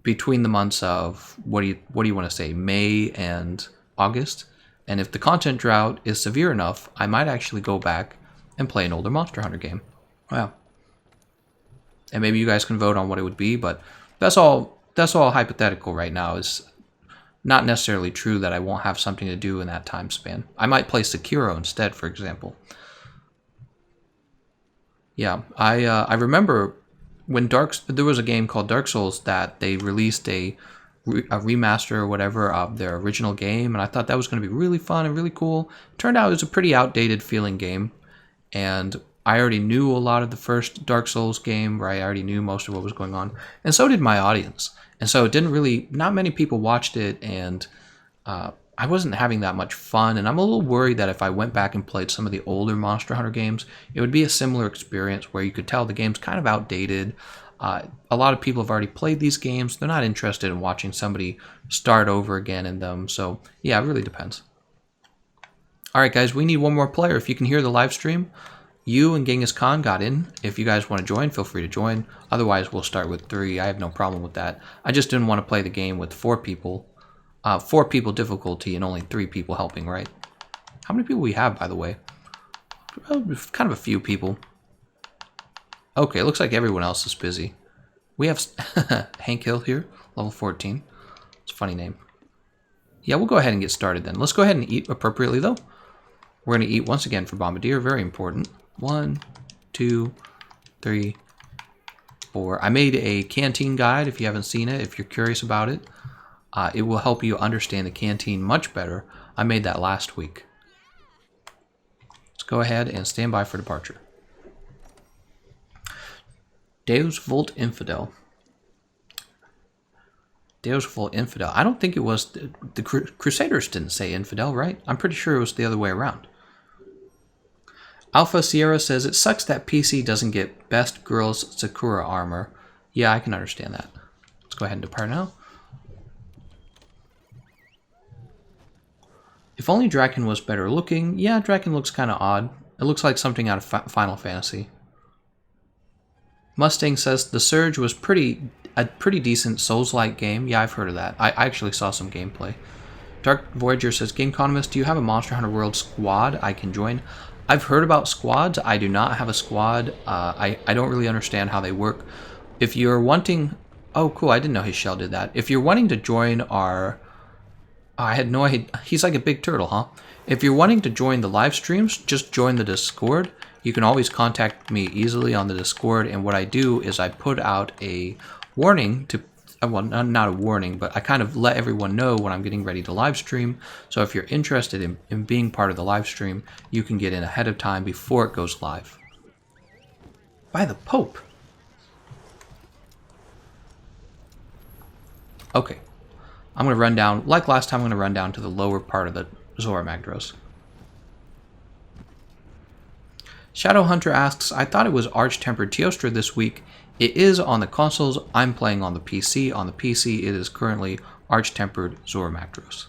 between the months of, what do you want to say, May and August. And if the content drought is severe enough, I might actually go back and play an older Monster Hunter game. Wow. And maybe you guys can vote on what it would be, but that's all hypothetical right now. It's not necessarily true that I won't have something to do in that time span. I might play Sekiro instead, for example. Yeah, I remember when there was a game called Dark Souls that they released a remaster or whatever of their original game, and I thought that was going to be really fun and really cool. Turned out it was a pretty outdated feeling game, and I already knew a lot of the first Dark Souls game, where I already knew most of what was going on, and so did my audience. And so it didn't really, not many people watched it, and I wasn't having that much fun, and I'm a little worried that if I went back and played some of the older Monster Hunter games, it would be a similar experience where you could tell the game's kind of outdated. A lot of people have already played these games. They're not interested in watching somebody start over again in them. So yeah, it really depends. All right, guys, we need one more player. If you can hear the live stream, you and Genghis Khan got in. If you guys want to join, feel free to join. Otherwise, we'll start with 3. I have no problem with that. I just didn't want to play the game with 4 people. 4 people difficulty and only 3 people helping, right? How many people we have, by the way? Kind of a few people. Okay, it looks like everyone else is busy. We have Hank Hill here, level 14. It's a funny name. Yeah, we'll go ahead and get started then. Let's go ahead and eat appropriately, though. We're going to eat once again for Bombardier. Very important. 1, 2, 3, 4. I made a canteen guide if you haven't seen it, if you're curious about it. It will help you understand the canteen much better. I made that last week. Let's go ahead and stand by for departure. Deus Vult Infidel. Deus Vult Infidel. I don't think it was... The Crusaders didn't say infidel, right? I'm pretty sure it was the other way around. Alpha Sierra says, it sucks that PC doesn't get Best Girls Sakura armor. Yeah, I can understand that. Let's go ahead and depart now. If only Draken was better looking. Yeah, Draken looks kind of odd. It looks like something out of Final Fantasy. Mustang says the Surge was a pretty decent Souls-like game. Yeah, I've heard of that. I actually saw some gameplay. Dark Voyager says, Gameconomist, do you have a Monster Hunter World squad I can join? I've heard about squads. I do not have a squad. I don't really understand how they work. If you're wanting... Oh, cool. I didn't know his shell did that. If you're wanting to join our... I had no idea. He's like a big turtle, huh? If you're wanting to join the live streams, just join the Discord. You can always contact me easily on the Discord, and what I do is I put out a warning to, well, not a warning, but I kind of let everyone know when I'm getting ready to live stream. So if you're interested in being part of the live stream, you can get in ahead of time before it goes live. By the Pope. Okay. I'm going to run down, like last time, I'm going to run down to the lower part of the Zora Magdaros. Shadowhunter asks, I thought it was Arch-Tempered Teostra this week. It is on the consoles. I'm playing on the PC. On the PC, it is currently Arch-Tempered Zora Magdaros.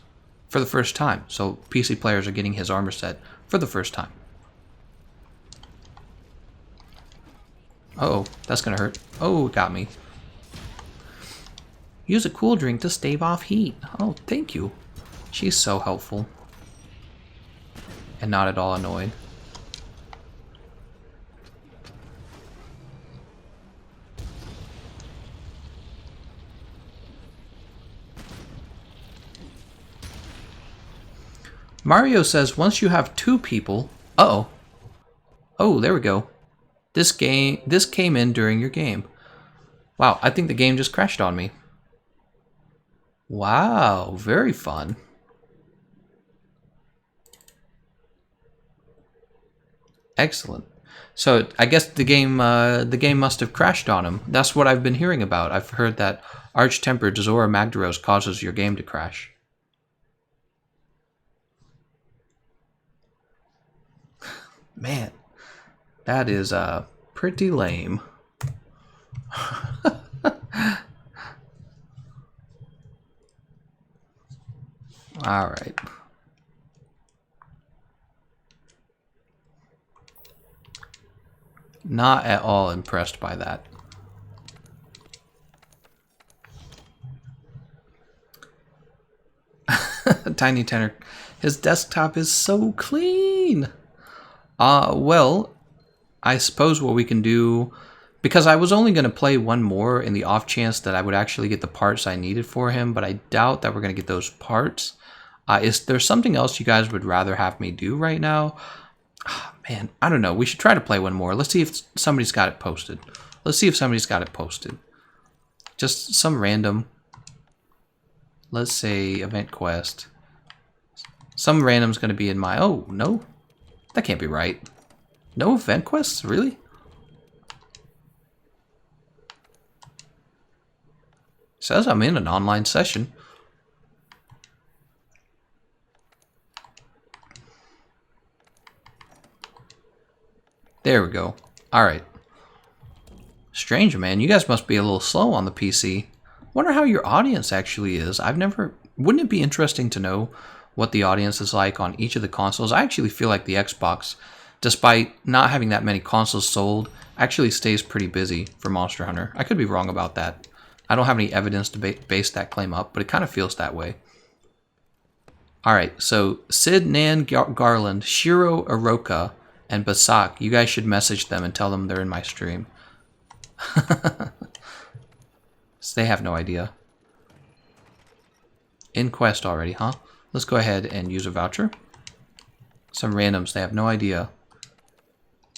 For the first time. So PC players are getting his armor set for the first time. Uh-oh, that's going to hurt. Oh, it got me. Use a cool drink to stave off heat. Oh, thank you. She's so helpful. And not at all annoyed. Mario says once you have 2 people... Uh-oh. Oh, there we go. This came in during your game. Wow, I think the game just crashed on me. Wow, very fun. Excellent. So I guess the game must have crashed on him. That's what I've been hearing about. I've heard that Arch-Tempered Zora Magdaros causes your game to crash. Man, that is pretty lame. All right. Not at all impressed by that. Tiny Tenor, his desktop is so clean. Well, I suppose what we can do, because I was only going to play one more in the off chance that I would actually get the parts I needed for him, but I doubt that we're going to get those parts. Is there something else you guys would rather have me do right now? Oh, man, I don't know. We should try to play one more. Let's see if somebody's got it posted. Just some random. Let's say event quest. Some random's going to be in my... Oh, no. That can't be right. No event quests? Really? Says I'm in an online session. There we go. Alright. Strange, man. You guys must be a little slow on the PC. Wonder how your audience actually is. Wouldn't it be interesting to know what the audience is like on each of the consoles? I actually feel like the Xbox, despite not having that many consoles sold, actually stays pretty busy for Monster Hunter. I could be wrong about that. I don't have any evidence to base that claim up, but it kind of feels that way. Alright, so Sid, Nan, Garland, Shiro, Aroka, and Basak, you guys should message them and tell them they're in my stream. So they have no idea. In quest already, huh? Let's go ahead and use a voucher. Some randoms, they have no idea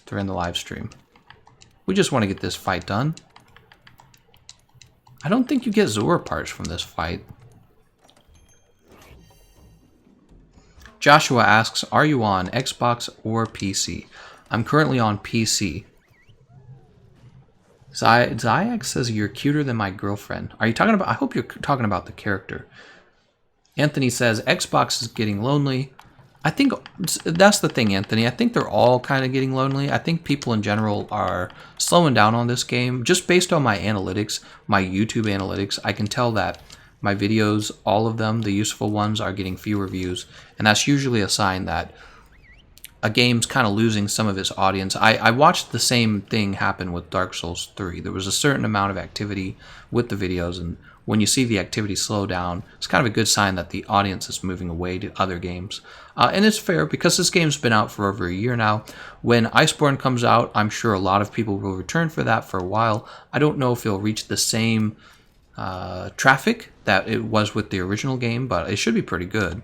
they're in the live stream. We just want to get this fight done. I don't think you get Zora parts from this fight. Joshua asks, are you on Xbox or PC? I'm currently on PC. Zayak says you're cuter than my girlfriend. Are you talking about... I hope you're talking about the character. Anthony says Xbox is getting lonely. I think that's the thing, Anthony. I think they're all kind of getting lonely. I think people in general are slowing down on this game. Just based on my analytics, my YouTube analytics, I can tell that my videos, all of them, the useful ones, are getting fewer views, and that's usually a sign that a game's kind of losing some of its audience. I watched the same thing happen with Dark Souls 3. There was a certain amount of activity with the videos, and when you see the activity slow down, it's kind of a good sign that the audience is moving away to other games. And it's fair, because this game's been out for over a year now. When Iceborne comes out, I'm sure a lot of people will return for that for a while. I don't know if it'll reach the same traffic that it was with the original game, but it should be pretty good.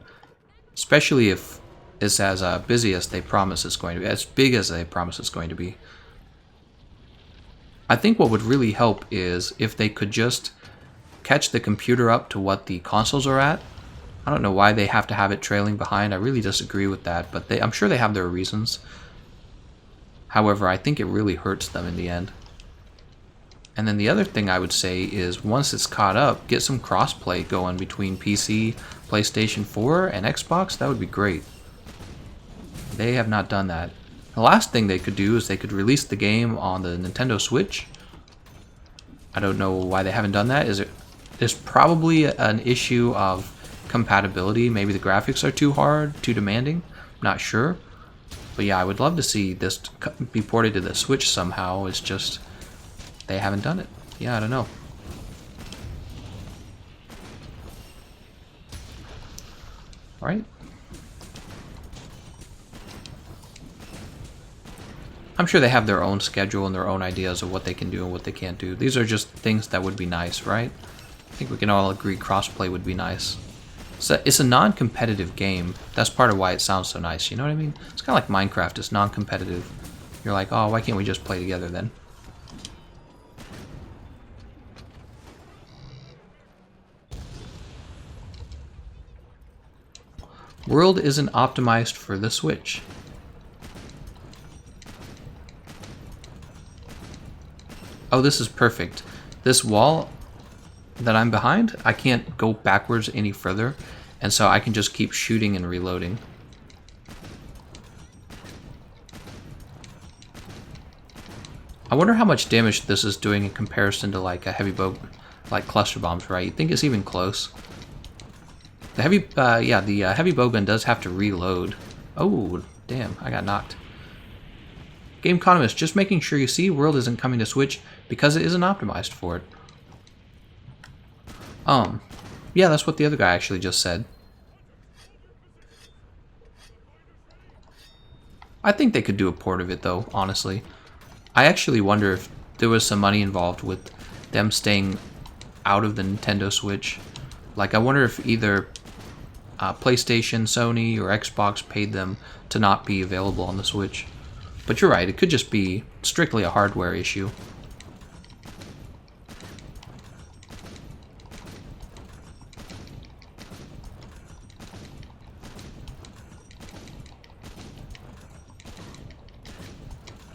Especially if it's as busy as they promise it's going to be, as big as they promise it's going to be. I think what would really help is if they could just catch the computer up to what the consoles are at. I don't know why they have to have it trailing behind. I really disagree with that, but I'm sure they have their reasons. However, I think it really hurts them in the end. And then the other thing I would say is, once it's caught up, get some crossplay going between PC, PlayStation 4, and Xbox. That would be great. They have not done that. The last thing they could do is they could release the game on the Nintendo Switch. I don't know why they haven't done that. There's probably an issue of compatibility. Maybe the graphics are too hard, too demanding. I'm not sure. But yeah, I would love to see this be ported to the Switch somehow. It's just they haven't done it. Yeah, I don't know. All right. I'm sure they have their own schedule and their own ideas of what they can do and what they can't do. These are just things that would be nice, right? I think we can all agree crossplay would be nice. So it's a non-competitive game. That's part of why it sounds so nice, you know what I mean? It's kind of like Minecraft. It's non-competitive. You're like, oh, why can't we just play together then? World isn't optimized for the Switch. Oh, this is perfect. This wall that I'm behind, I can't go backwards any further, and so I can just keep shooting and reloading. I wonder how much damage this is doing in comparison to like a heavy bow, like cluster bombs, right? You think it's even close? The heavy, heavy bowgun does have to reload. Oh, damn! I got knocked. Gameconomist, just making sure you see, World isn't coming to Switch because it isn't optimized for it. Yeah, that's what the other guy actually just said. I think they could do a port of it though, honestly. I actually wonder if there was some money involved with them staying out of the Nintendo Switch. Like, I wonder if either PlayStation, Sony, or Xbox paid them to not be available on the Switch. But you're right, it could just be strictly a hardware issue.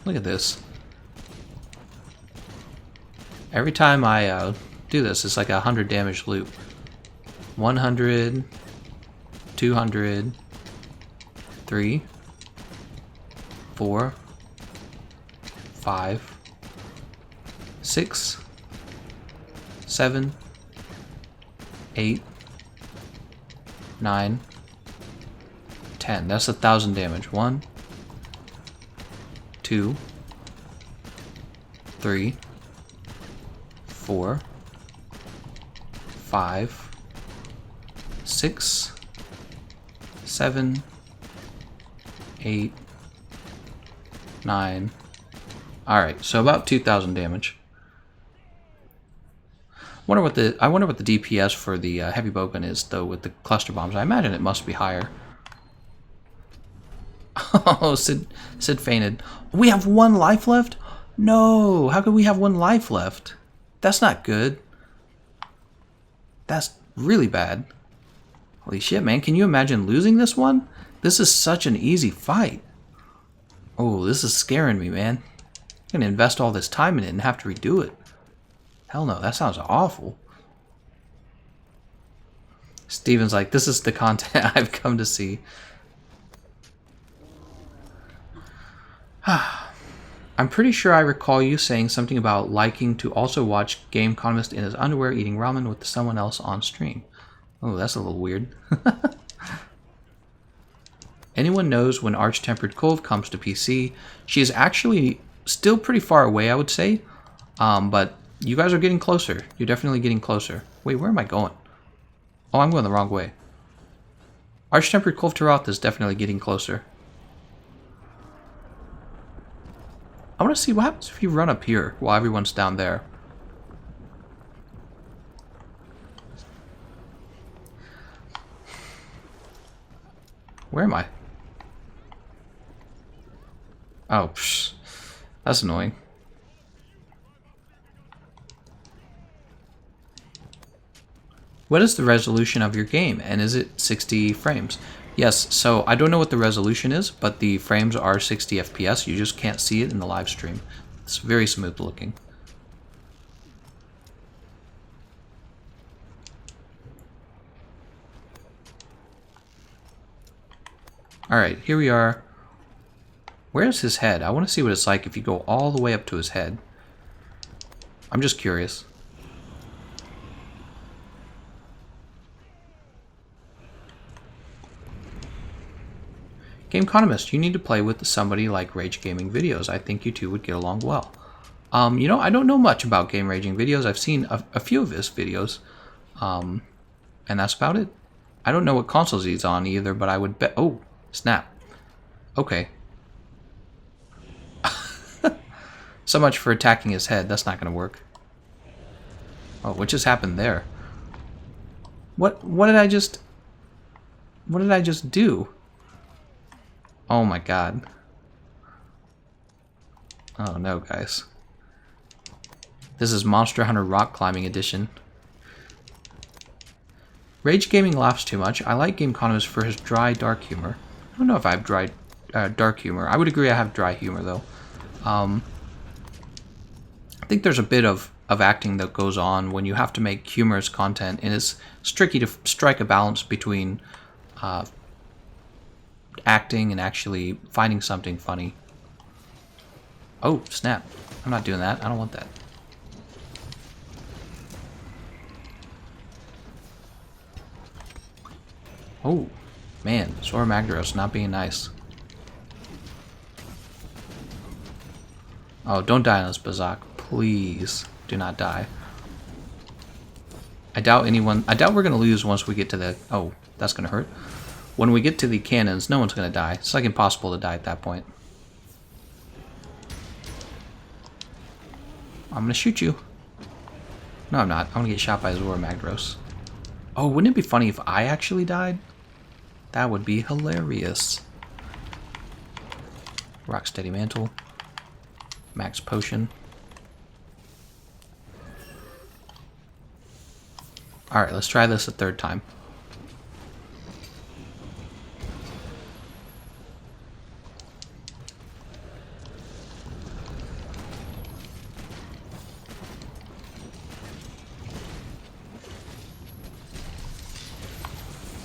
Look at this. Every time I do this, it's like a 100 damage loop. 100, 200, 3, 4, 5, 6, 7, 8, 9, 10. That's 1,000 damage. 1, 2, 3, 4, 5, 6, 7, 8, 9. Alright, so about 2,000 damage. I wonder what the DPS for the heavy bowgun is though with the cluster bombs. I imagine it must be higher. Oh, Sid fainted. We have 1 life left? No, how could we have 1 life left? That's not good. That's really bad. Holy shit, man. Can you imagine losing this one? This is such an easy fight. Oh, this is scaring me, man. I'm going to invest all this time in it and have to redo it. Hell no, that sounds awful. Steven's like, this is the content I've come to see. I'm pretty sure I recall you saying something about liking to also watch Gameconomist in his underwear eating ramen with someone else on stream. Oh, that's a little weird. Anyone knows when Arch-Tempered Kulve comes to PC? She is actually still pretty far away, I would say. But you guys are getting closer. You're definitely getting closer. Wait, where am I going? Oh, I'm going the wrong way. Arch-Tempered Kulve Taroth is definitely getting closer. I want to see what happens if you run up here while everyone's down there. Where am I? Oh, psh, that's annoying. What is the resolution of your game, and is it 60 frames? Yes, so I don't know what the resolution is, but the frames are 60 FPS. You just can't see it in the live stream. It's very smooth looking. Alright, here we are. Where's his head? I want to see what it's like if you go all the way up to his head. I'm just curious. Gameconomist, you need to play with somebody like Rage Gaming Videos. I think you two would get along well. You know, I don't know much about Game Raging Videos. I've seen a few of his videos. And that's about it. I don't know what consoles he's on either, but I would bet... Oh, snap. Okay. So much for attacking his head. That's not going to work. Oh, what just happened there? What did I just... What did I just do? Oh my god. Oh no, guys. This is Monster Hunter Rock Climbing Edition. Rage Gaming laughs too much. I like Gameconomist for his dry, dark humor. I don't know if I have dry, dark humor. I would agree I have dry humor, though. I think there's a bit of acting that goes on when you have to make humorous content, and it's tricky to strike a balance between acting and actually finding something funny. Oh, snap. I'm not doing that. I don't want that. Oh, man. Zora Magdaros not being nice. Oh, don't die on this Bazak. Please do not die. I doubt we're going to lose once we get to the... Oh, that's going to hurt. When we get to the cannons, no one's going to die. It's like impossible to die at that point. I'm going to shoot you. No, I'm not. I'm going to get shot by Zora Magdaros. Oh, wouldn't it be funny if I actually died? That would be hilarious. Rocksteady Mantle. Max Potion. Alright, let's try this a third time.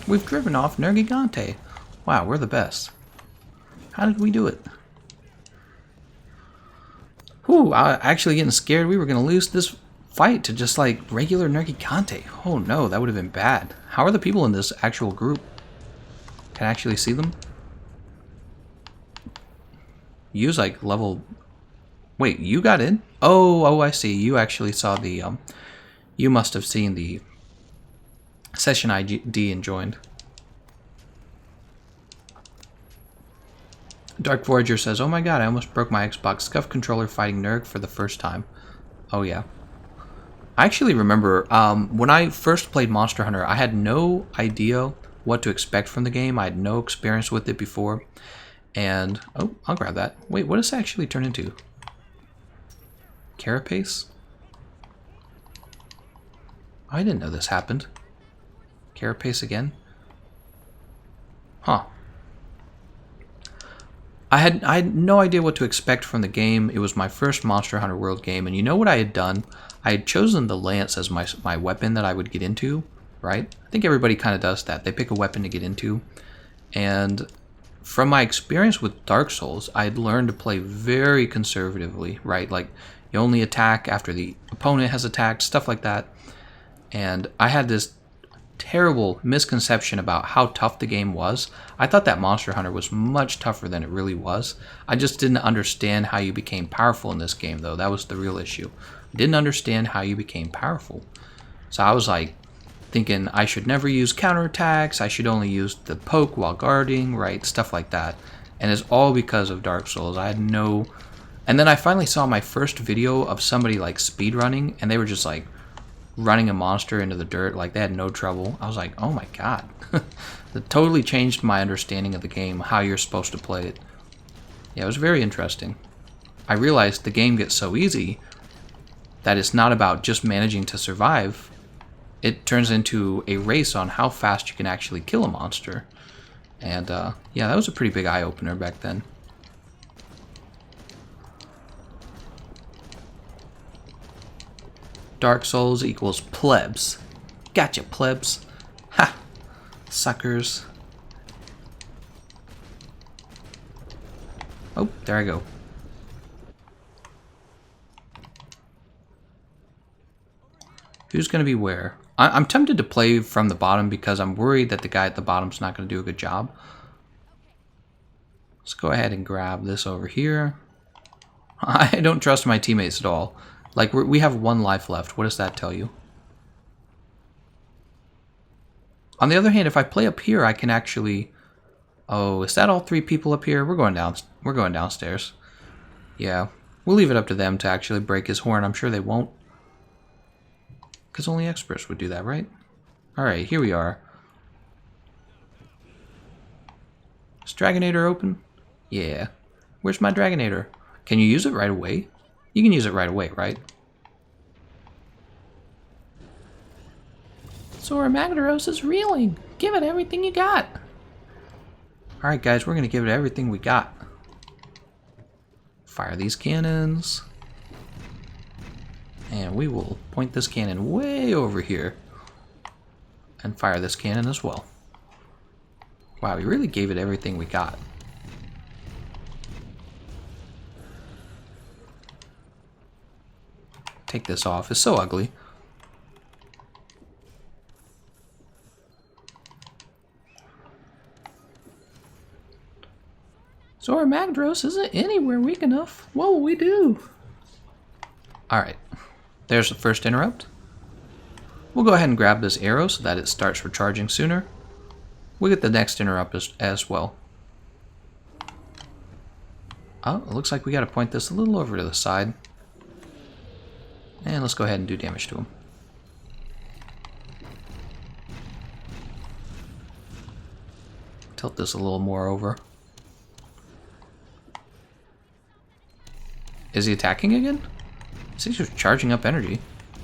We've driven off Nergigante. Wow, we're the best. How did we do it? Whew, I'm actually getting scared we were going to lose this fight to just like regular Nergigante. Oh no, that would have been bad. How are the people in this actual group? Can I actually see them? Use like level... Wait, you got in? Oh, I see. You actually saw the... You must have seen the session ID and joined. Dark Voyager says, oh my god, I almost broke my Xbox Scuff controller fighting Nerg for the first time. Oh yeah. I actually remember when I first played Monster Hunter, I had no idea what to expect from the game. I had no experience with it before. And, oh, I'll grab that. Wait, what does it actually turn into? Carapace? I didn't know this happened. Carapace again? Huh. I had no idea what to expect from the game. It was my first Monster Hunter World game, and you know what I had done? I had chosen the lance as my weapon that I would get into, right? I think everybody kind of does that. They pick a weapon to get into, and from my experience with Dark Souls, I'd learned to play very conservatively, right? Like, you only attack after the opponent has attacked, stuff like that. And I had this terrible misconception about how tough the game was. I thought that Monster Hunter was much tougher than it really was. I just didn't understand how you became powerful in this game, though. That was the real issue. I didn't understand how you became powerful. So I was like thinking I should never use counterattacks. I should only use the poke while guarding, right? Stuff like that. And it's all because of Dark Souls. I had no... And then I finally saw my first video of somebody like speedrunning, and they were just like running a monster into the dirt, like they had no trouble. I was like, oh my god. It totally changed my understanding of the game, how you're supposed to play it. Yeah, it was very interesting. I realized the game gets so easy that it's not about just managing to survive. It turns into a race on how fast you can actually kill a monster. And yeah, that was a pretty big eye-opener back then. Dark Souls equals plebs. Gotcha, plebs. Ha! Suckers. Oh, there I go. Who's going to be where? I'm tempted to play from the bottom because I'm worried that the guy at the bottom's not going to do a good job. Let's go ahead and grab this over here. I don't trust my teammates at all. Like, we have 1 life left. What does that tell you? On the other hand, if I play up here, I can actually... Oh, is that all 3 people up here? We're going downstairs. Yeah, we'll leave it up to them to actually break his horn. I'm sure they won't. Because only experts would do that, right? Alright, here we are. Is Dragonator open? Yeah. Where's my Dragonator? Can you use it right away? You can use it right away, right? Zora Magdaros is reeling. Give it everything you got. Alright guys, we're going to give it everything we got. Fire these cannons. And we will point this cannon way over here. And fire this cannon as well. Wow, we really gave it everything we got. Take this off. It's so ugly. Zora Magdaros isn't anywhere weak enough. What will we do? Alright. There's the first interrupt. We'll go ahead and grab this arrow so that it starts recharging sooner. We'll get the next interrupt as well. Oh, it looks like we got to point this a little over to the side. And let's go ahead and do damage to him. Tilt this a little more over. Is he attacking again? Is he just charging up energy?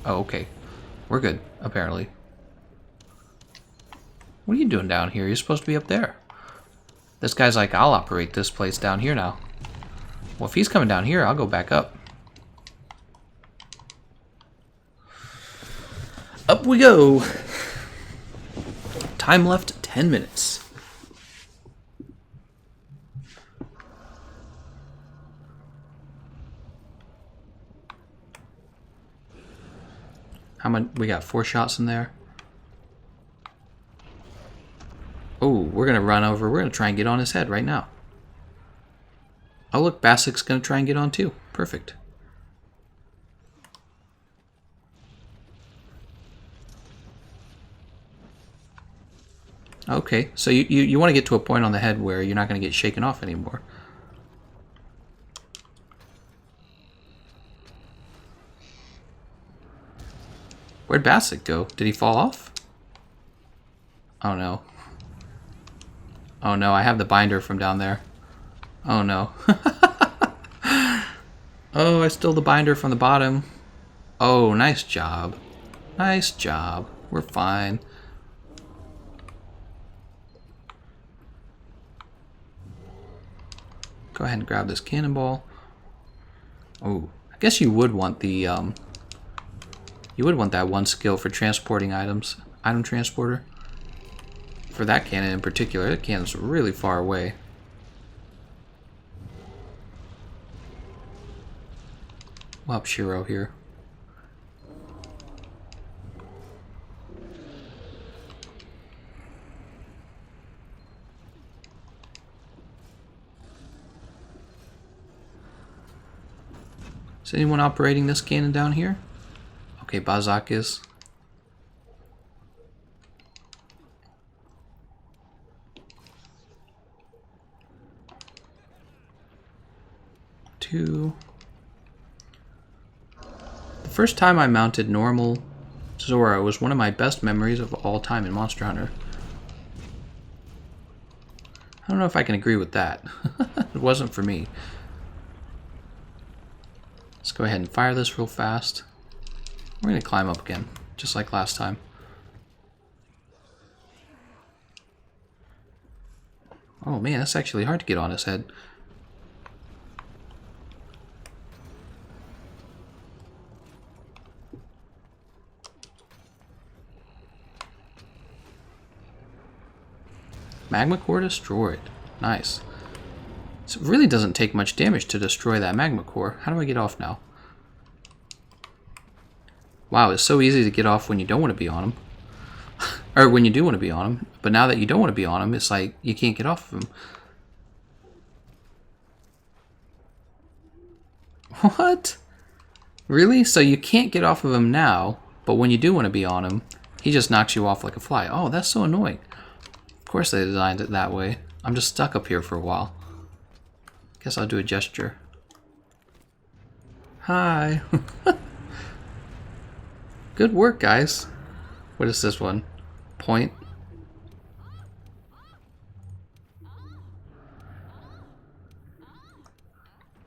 Oh, okay. We're good, apparently. What are you doing down here? You're supposed to be up there. This guy's like, I'll operate this place down here now. Well, if he's coming down here, I'll go back up. Up we go. Time left 10 minutes. How much? We got 4 shots in there. Oh, we're gonna run over. We're gonna try and get on his head right now. Oh look, Basic's gonna try and get on too. Perfect. Okay, so you want to get to a point on the head where you're not going to get shaken off anymore. Where'd Basic go? Did he fall off? Oh no. Oh no, I have the binder from down there. Oh no. Oh, I stole the binder from the bottom. Oh, nice job. Nice job. We're fine. Go ahead and grab this cannonball. Oh, I guess you would want the you would want that one skill for transporting items, item transporter. For that cannon in particular, that cannon's really far away. We'll have Shiro here. Is anyone operating this cannon down here? Okay, Bazak is. Two. The first time I mounted normal Zora was one of my best memories of all time in Monster Hunter. I don't know if I can agree with that. It wasn't for me. Let's go ahead and fire this real fast. We're going to climb up again, just like last time. Oh man, that's actually hard to get on his head. Magma core destroyed. Nice. So it really doesn't take much damage to destroy that magma core. How do I get off now? Wow, it's so easy to get off when you don't want to be on them. Or when you do want to be on them. But now that you don't want to be on them, it's like you can't get off of them. What? Really? So you can't get off of him now, but when you do want to be on him, he just knocks you off like a fly. Oh, that's so annoying. Of course they designed it that way. I'm just stuck up here for a while. Guess I'll do a gesture. Hi. Good work, guys. What is this one? Point.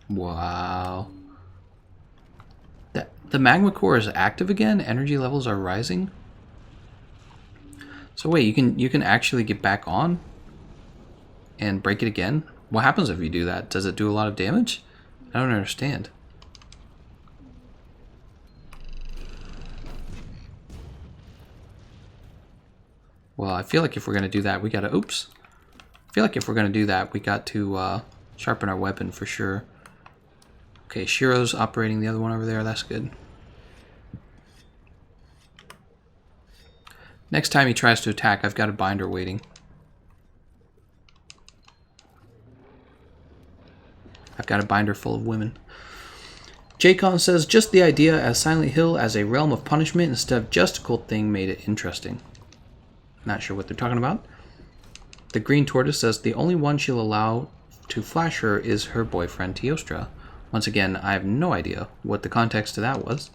Wow. The magma core is active again? Energy levels are rising? So wait, you can actually get back on and break it again? What happens if you do that? Does it do a lot of damage? I don't understand. Well, I feel like if we're going to do that, we got to... Oops. I feel like if we're going to do that, we got to sharpen our weapon for sure. Okay, Shiro's operating the other one over there. That's good. Next time he tries to attack, I've got a binder waiting. I've got a binder full of women. Jaycon says, just the idea as Silent Hill as a realm of punishment instead of just a cool thing made it interesting. Not sure what they're talking about. The Green Tortoise says, the only one she'll allow to flash her is her boyfriend, Teostra. Once again, I have no idea what the context to that was.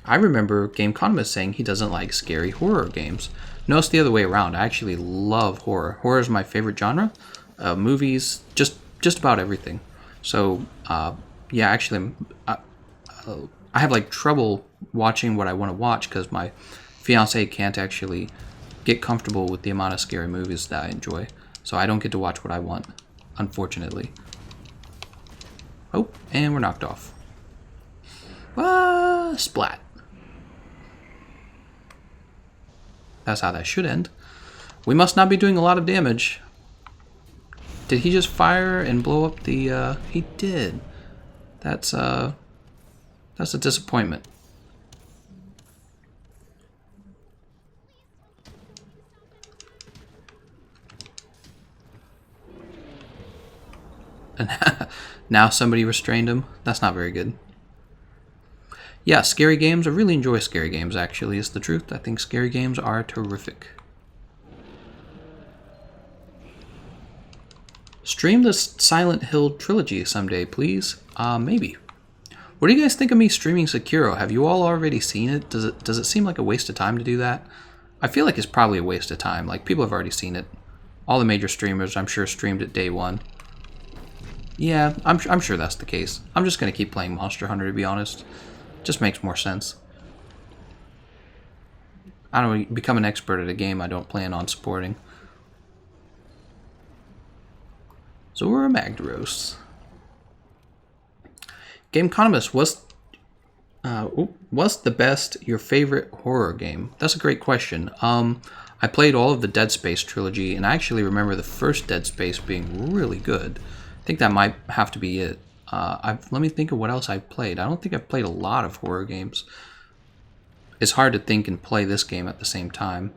I remember GameConomist saying he doesn't like scary horror games. No, it's the other way around. I actually love horror. Horror is my favorite genre. Movies, just about everything. So, yeah, actually, I have like trouble watching what I want to watch because my fiance can't actually get comfortable with the amount of scary movies that I enjoy. So I don't get to watch what I want, unfortunately. Oh, and we're knocked off. Splat. That's how that should end. We must not be doing a lot of damage. Did he just fire and blow up the... He did. That's a disappointment. And now somebody restrained him. That's not very good. Yeah, scary games. I really enjoy scary games, actually, is the truth. I think scary games are terrific. Stream the Silent Hill trilogy someday, please. Maybe. What do you guys think of me streaming Sekiro? Have you all already seen it? Does it seem like a waste of time to do that? I feel like it's probably a waste of time. Like, people have already seen it. All the major streamers, I'm sure, streamed it day one. Yeah, I'm sure that's the case. I'm just going to keep playing Monster Hunter, to be honest. Just makes more sense. I don't become an expert at a game I don't plan on supporting. Zora Magdaros. GameConomist, what's the best, your favorite horror game? That's a great question. I played all of the Dead Space trilogy, and I actually remember the first Dead Space being really good. I think that might have to be it. Let me think of what else I've played. I don't think I've played a lot of horror games. It's hard to think and play this game at the same time.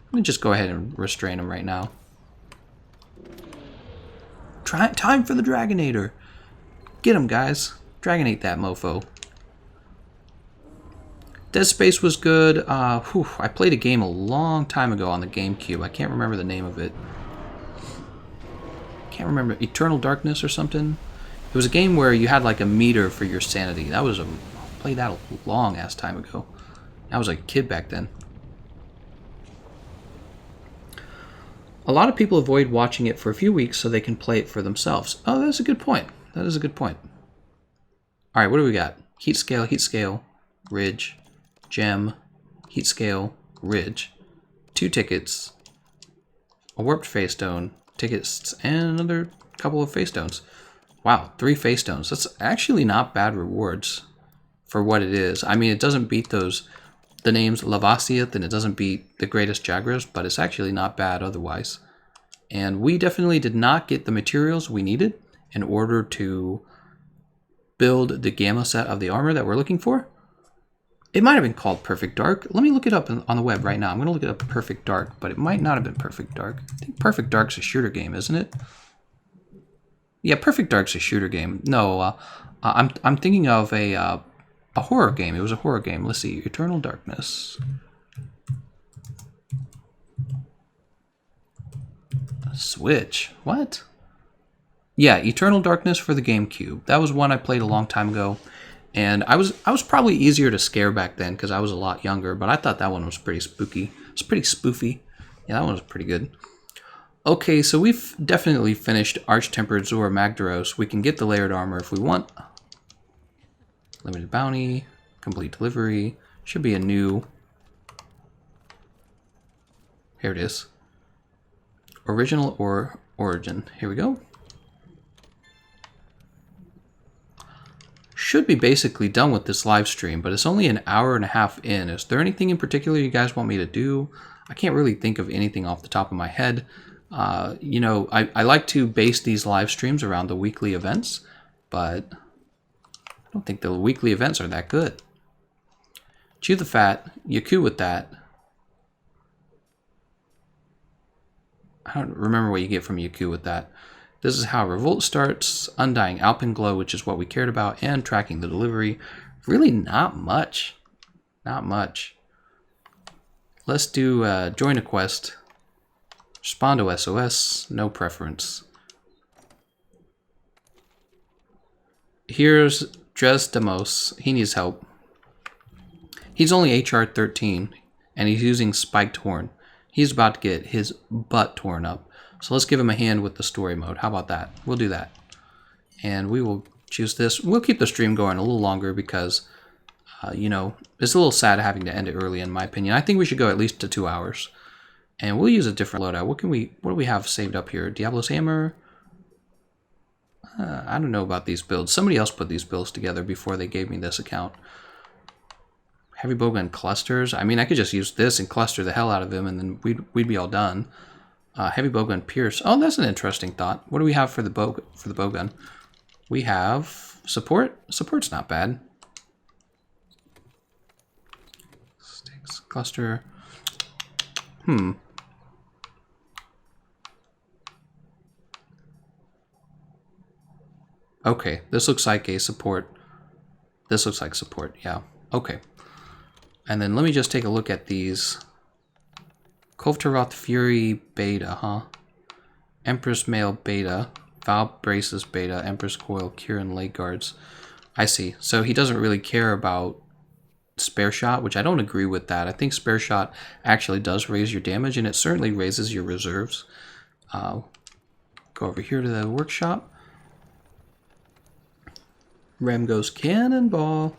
Let me just go ahead and restrain him right now. Time for the Dragonator. Get him, guys. Dragonate that mofo. Dead Space was good. I played a game a long time ago on the GameCube. I can't remember the name of it. Can't remember. Eternal Darkness or something. It was a game where you had like a meter for your sanity. That was played that a long ass time ago. I was like a kid back then. A lot of people avoid watching it for a few weeks so they can play it for themselves. Oh, that's a good point. That is a good point. All right, what do we got? Heat scale, ridge, gem, heat scale, ridge. 2 tickets, a warped face stone, tickets, and another couple of face stones. Wow, 3 face stones. That's actually not bad rewards for what it is. I mean, it doesn't beat the names Lavasiath, and it doesn't beat the Greatest Jagras, but it's actually not bad otherwise. And we definitely did not get the materials we needed in order to build the gamma set of the armor that we're looking for. It might have been called Perfect Dark. Let me look it up on the web right now. I'm going to look it up Perfect Dark, but it might not have been Perfect Dark. I think Perfect Dark's a shooter game, isn't it? Yeah, Perfect Dark's a shooter game. No, I'm thinking of a horror game. It was a horror game. Let's see. Eternal Darkness. Switch. What? Yeah, Eternal Darkness for the GameCube. That was one I played a long time ago. And I was probably easier to scare back then because I was a lot younger, but I thought that one was pretty spooky. It's pretty spoofy. Yeah, that one was pretty good. Okay, so we've definitely finished Arch-Tempered Zora Magdaros. We can get the layered armor if we want. Limited bounty, complete delivery. Should be a new... Here it is. Original or origin. Here we go. Should be basically done with this live stream, but it's only an hour and a half in. Is there anything in particular you guys want me to do? I can't really think of anything off the top of my head. You know, I like to base these live streams around the weekly events, but I don't think the weekly events are that good. Chew the fat, Yaku with that. I don't remember what you get from Yaku with that. This is how Revolt starts, Undying Alpenglow, which is what we cared about, and tracking the delivery. Really not much. Not much. Let's do join a quest. Respond to SOS, no preference. Here's Dres Demos. He needs help. He's only HR 13, and he's using Spiked Horn. He's about to get his butt torn up. So let's give him a hand with the story mode. How about that? We'll do that. And we will choose this. We'll keep the stream going a little longer because, you know, it's a little sad having to end it early in my opinion. I think we should go at least to 2 hours. And we'll use a different loadout. What do we have saved up here? Diablo's Hammer? I don't know about these builds. Somebody else put these builds together before they gave me this account. Heavy Bowgun Clusters. I mean, I could just use this and cluster the hell out of him and then we'd be all done. Heavy Bowgun Pierce. Oh, that's an interesting thought. What do we have for the bowgun? We have support. Support's not bad. Sticks, cluster. Okay, this looks like a support. This looks like support, yeah. Okay. And then let me just take a look at these. Kulve Taroth Fury Beta, huh? Empress Male Beta. Val Braces Beta. Empress Coil, Kieran Leg Guards. I see. So he doesn't really care about Spare Shot, which I don't agree with that. I think Spare Shot actually does raise your damage, and it certainly raises your reserves. Go over here to the workshop. Ram goes Cannonball.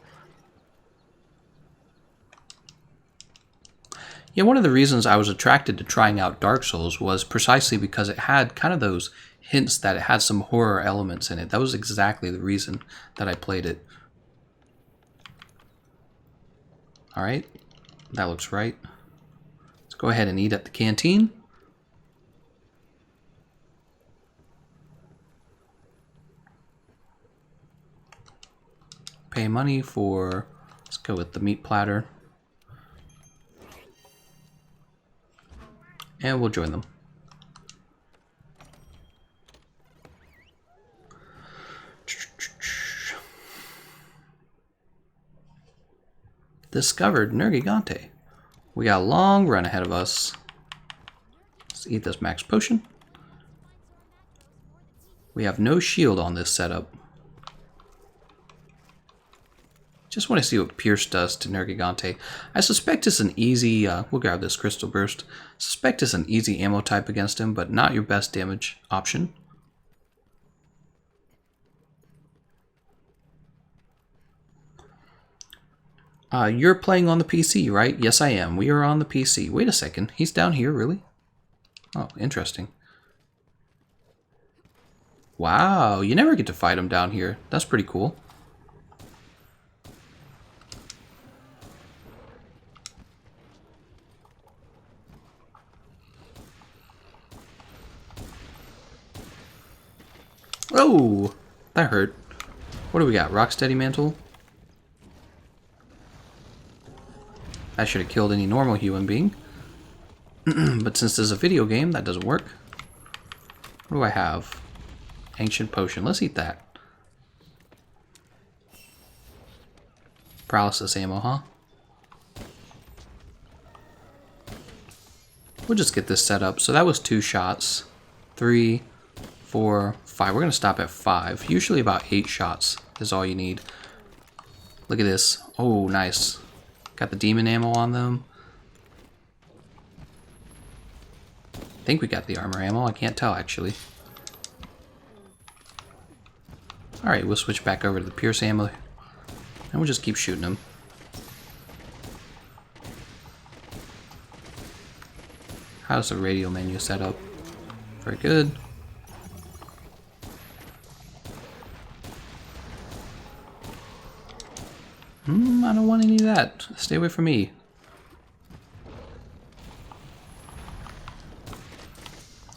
Yeah, one of the reasons I was attracted to trying out Dark Souls was precisely because it had kind of those hints that it had some horror elements in it. That was exactly the reason that I played it. All right, that looks right. Let's go ahead and eat at the canteen. pay money for... Let's go with the meat platter. And we'll join them. Discovered Nergigante. We got a long run ahead of us. Let's eat this max potion. We have no shield on this setup. Just want to see what Pierce does to Nergigante. I suspect it's an easy... we'll grab this Crystal Burst. Suspect it's an easy ammo type against him, but not your best damage option. You're playing on the PC, right? Yes, I am. We are on the PC. Wait a second. He's down here, really? Oh, interesting. Wow, you never get to fight him down here. That's pretty cool. Oh, that hurt. What do we got? Rocksteady Mantle? That should have killed any normal human being. But since this is a video game, that doesn't work. What do I have? Ancient Potion. Let's eat that. Paralysis ammo, huh? We'll just get this set up. So that was 2 shots. 3, 4, 5. We're going to stop at 5. Usually about 8 shots is all you need. Look at this. Oh, nice. Got the demon ammo on them. I think we got the armor ammo. I can't tell, actually. Alright, we'll switch back over to the Pierce ammo. And we'll just keep shooting them. How's the radio menu set up? Very good. I don't want any of that. Stay away from me.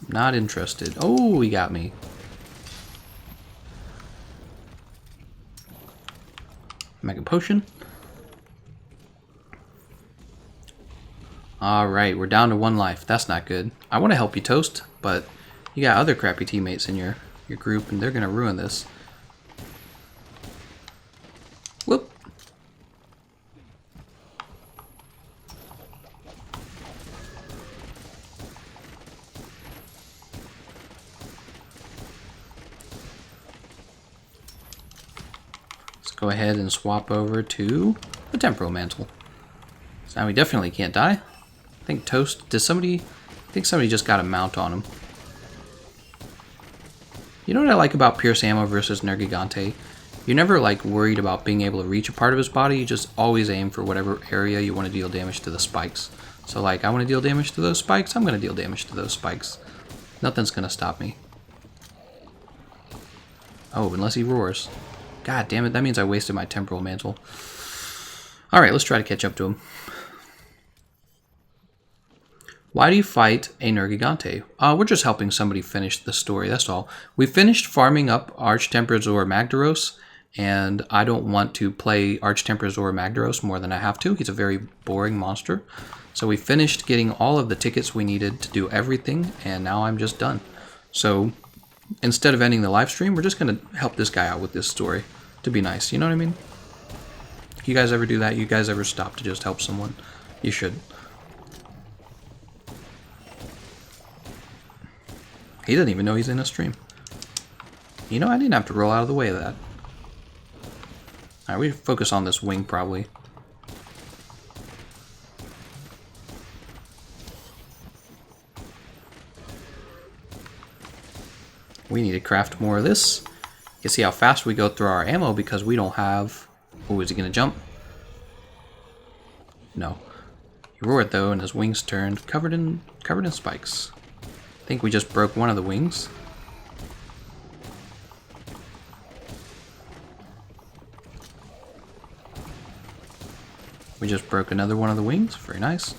Not interested. Oh, he got me. Mega Potion. Alright, we're down to 1 life. That's not good. I want to help you, Toast, but you got other crappy teammates in your group, and they're going to ruin this. Whoop. Go ahead and swap over to the Temporal Mantle. So now we definitely can't die. I think Toast... I think somebody just got a mount on him. You know what I like about Pierce ammo versus Nergigante? You're never like worried about being able to reach a part of his body. You just always aim for whatever area you want to deal damage to the spikes. So like, I want to deal damage to those spikes, I'm going to deal damage to those spikes. Nothing's going to stop me. Oh, unless he roars. God damn it, that means I wasted my Temporal Mantle. Alright, let's try to catch up to him. Why do you fight a Nergigante? We're just helping somebody finish the story, that's all. We finished farming up Arch-Tempered Zora Magdaros, and I don't want to play Arch-Tempered Zora Magdaros more than I have to. He's a very boring monster. So we finished getting all of the tickets we needed to do everything, and now I'm just done. So instead of ending the live stream, we're just going to help this guy out with this story to be nice. You know what I mean? You guys ever do that? You guys ever stop to just help someone? You should. He doesn't even know he's in a stream. You know, I didn't have to roll out of the way of that. Alright, we focus on this wing probably. We need to craft more of this. You can see how fast we go through our ammo because we don't have... Oh, is he going to jump? No. He roared though, and his wings turned covered in spikes. I think we just broke one of the wings. We just broke another one of the wings. Very nice.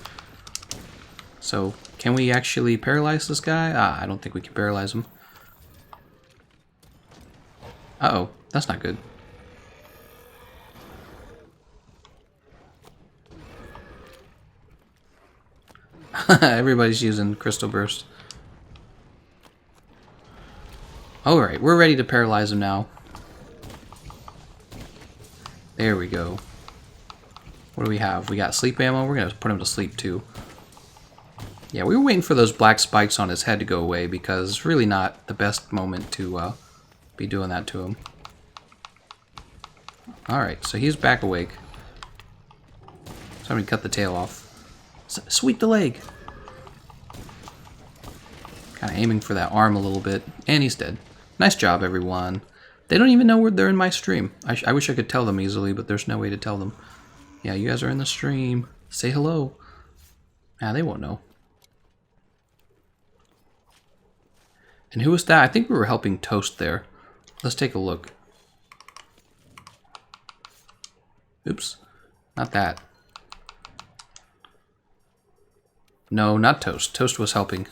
So, can we actually paralyze this guy? I don't think we can paralyze him. Uh-oh, that's not good. Everybody's using Crystal Burst. Alright, we're ready to paralyze him now. There we go. What do we have? We got sleep ammo. We're going to put him to sleep too. Yeah, we were waiting for those black spikes on his head to go away because it's really not the best moment to be doing that to him. Alright, so he's back awake. Somebody cut the tail off. Sweep the leg! Kind of aiming for that arm a little bit. And he's dead. Nice job, everyone. They don't even know they're in my stream. I wish I could tell them easily, but there's no way to tell them. Yeah, you guys are in the stream. Say hello. Ah, they won't know. And who was that? I think we were helping Toast there. Let's take a look. Oops. Not that. No, not Toast. Toast was helping.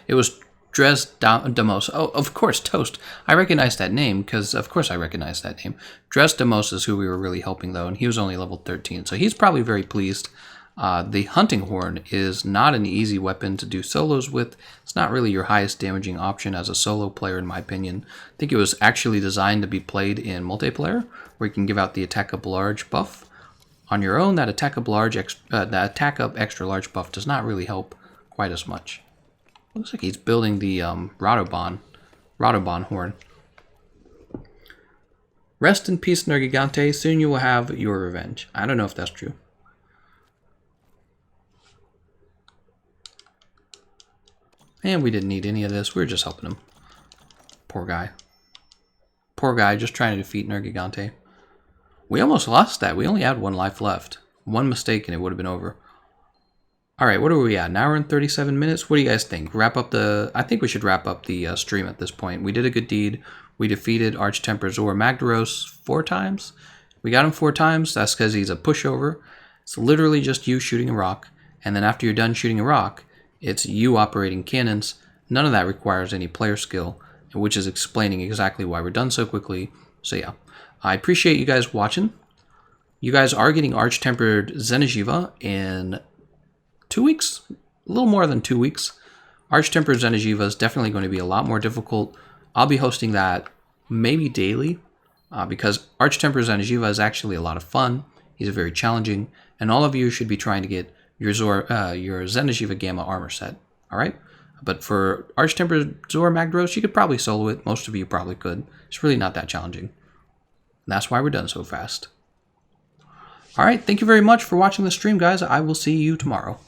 It was Demos. Oh, of course, Toast. I recognize that name because, of course, I recognize that name. Demos is who we were really helping, though, and he was only level 13, so he's probably very pleased. The Hunting Horn is not an easy weapon to do solos with. It's not really your highest damaging option as a solo player, in my opinion. I think it was actually designed to be played in multiplayer, where you can give out the Attack Up Large buff. On your own, that Attack Up Extra Large buff does not really help quite as much. Looks like he's building the Radobon horn. Rest in peace, Nergigante. Soon you will have your revenge. I don't know if that's true. And we didn't need any of this. We were just helping him. Poor guy. Poor guy just trying to defeat Nergigante. We almost lost that. We only had 1 life left. One mistake and it would have been over. Alright, what are we at? An hour and 37 minutes? What do you guys think? I think we should wrap up the stream at this point. We did a good deed. We defeated Archtemper Zora Magdaros 4 times. We got him 4 times. That's because he's a pushover. It's literally just you shooting a rock. And then after you're done shooting a rock, it's you operating cannons. None of that requires any player skill, which is explaining exactly why we're done so quickly. So yeah, I appreciate you guys watching. You guys are getting Arch-Tempered Xeno'jiiva in 2 weeks, a little more than 2 weeks. Arch-Tempered Xeno'jiiva is definitely going to be a lot more difficult. I'll be hosting that maybe daily because Arch-Tempered Xeno'jiiva is actually a lot of fun. He's very challenging, and all of you should be trying to get your Xeno'jiiva Gamma armor set. All right, but for Arch-Tempered Zora Magdaros, you could probably solo it. Most of you probably could. It's really not that challenging. And that's why we're done so fast. All right, thank you very much for watching the stream, guys. I will see you tomorrow.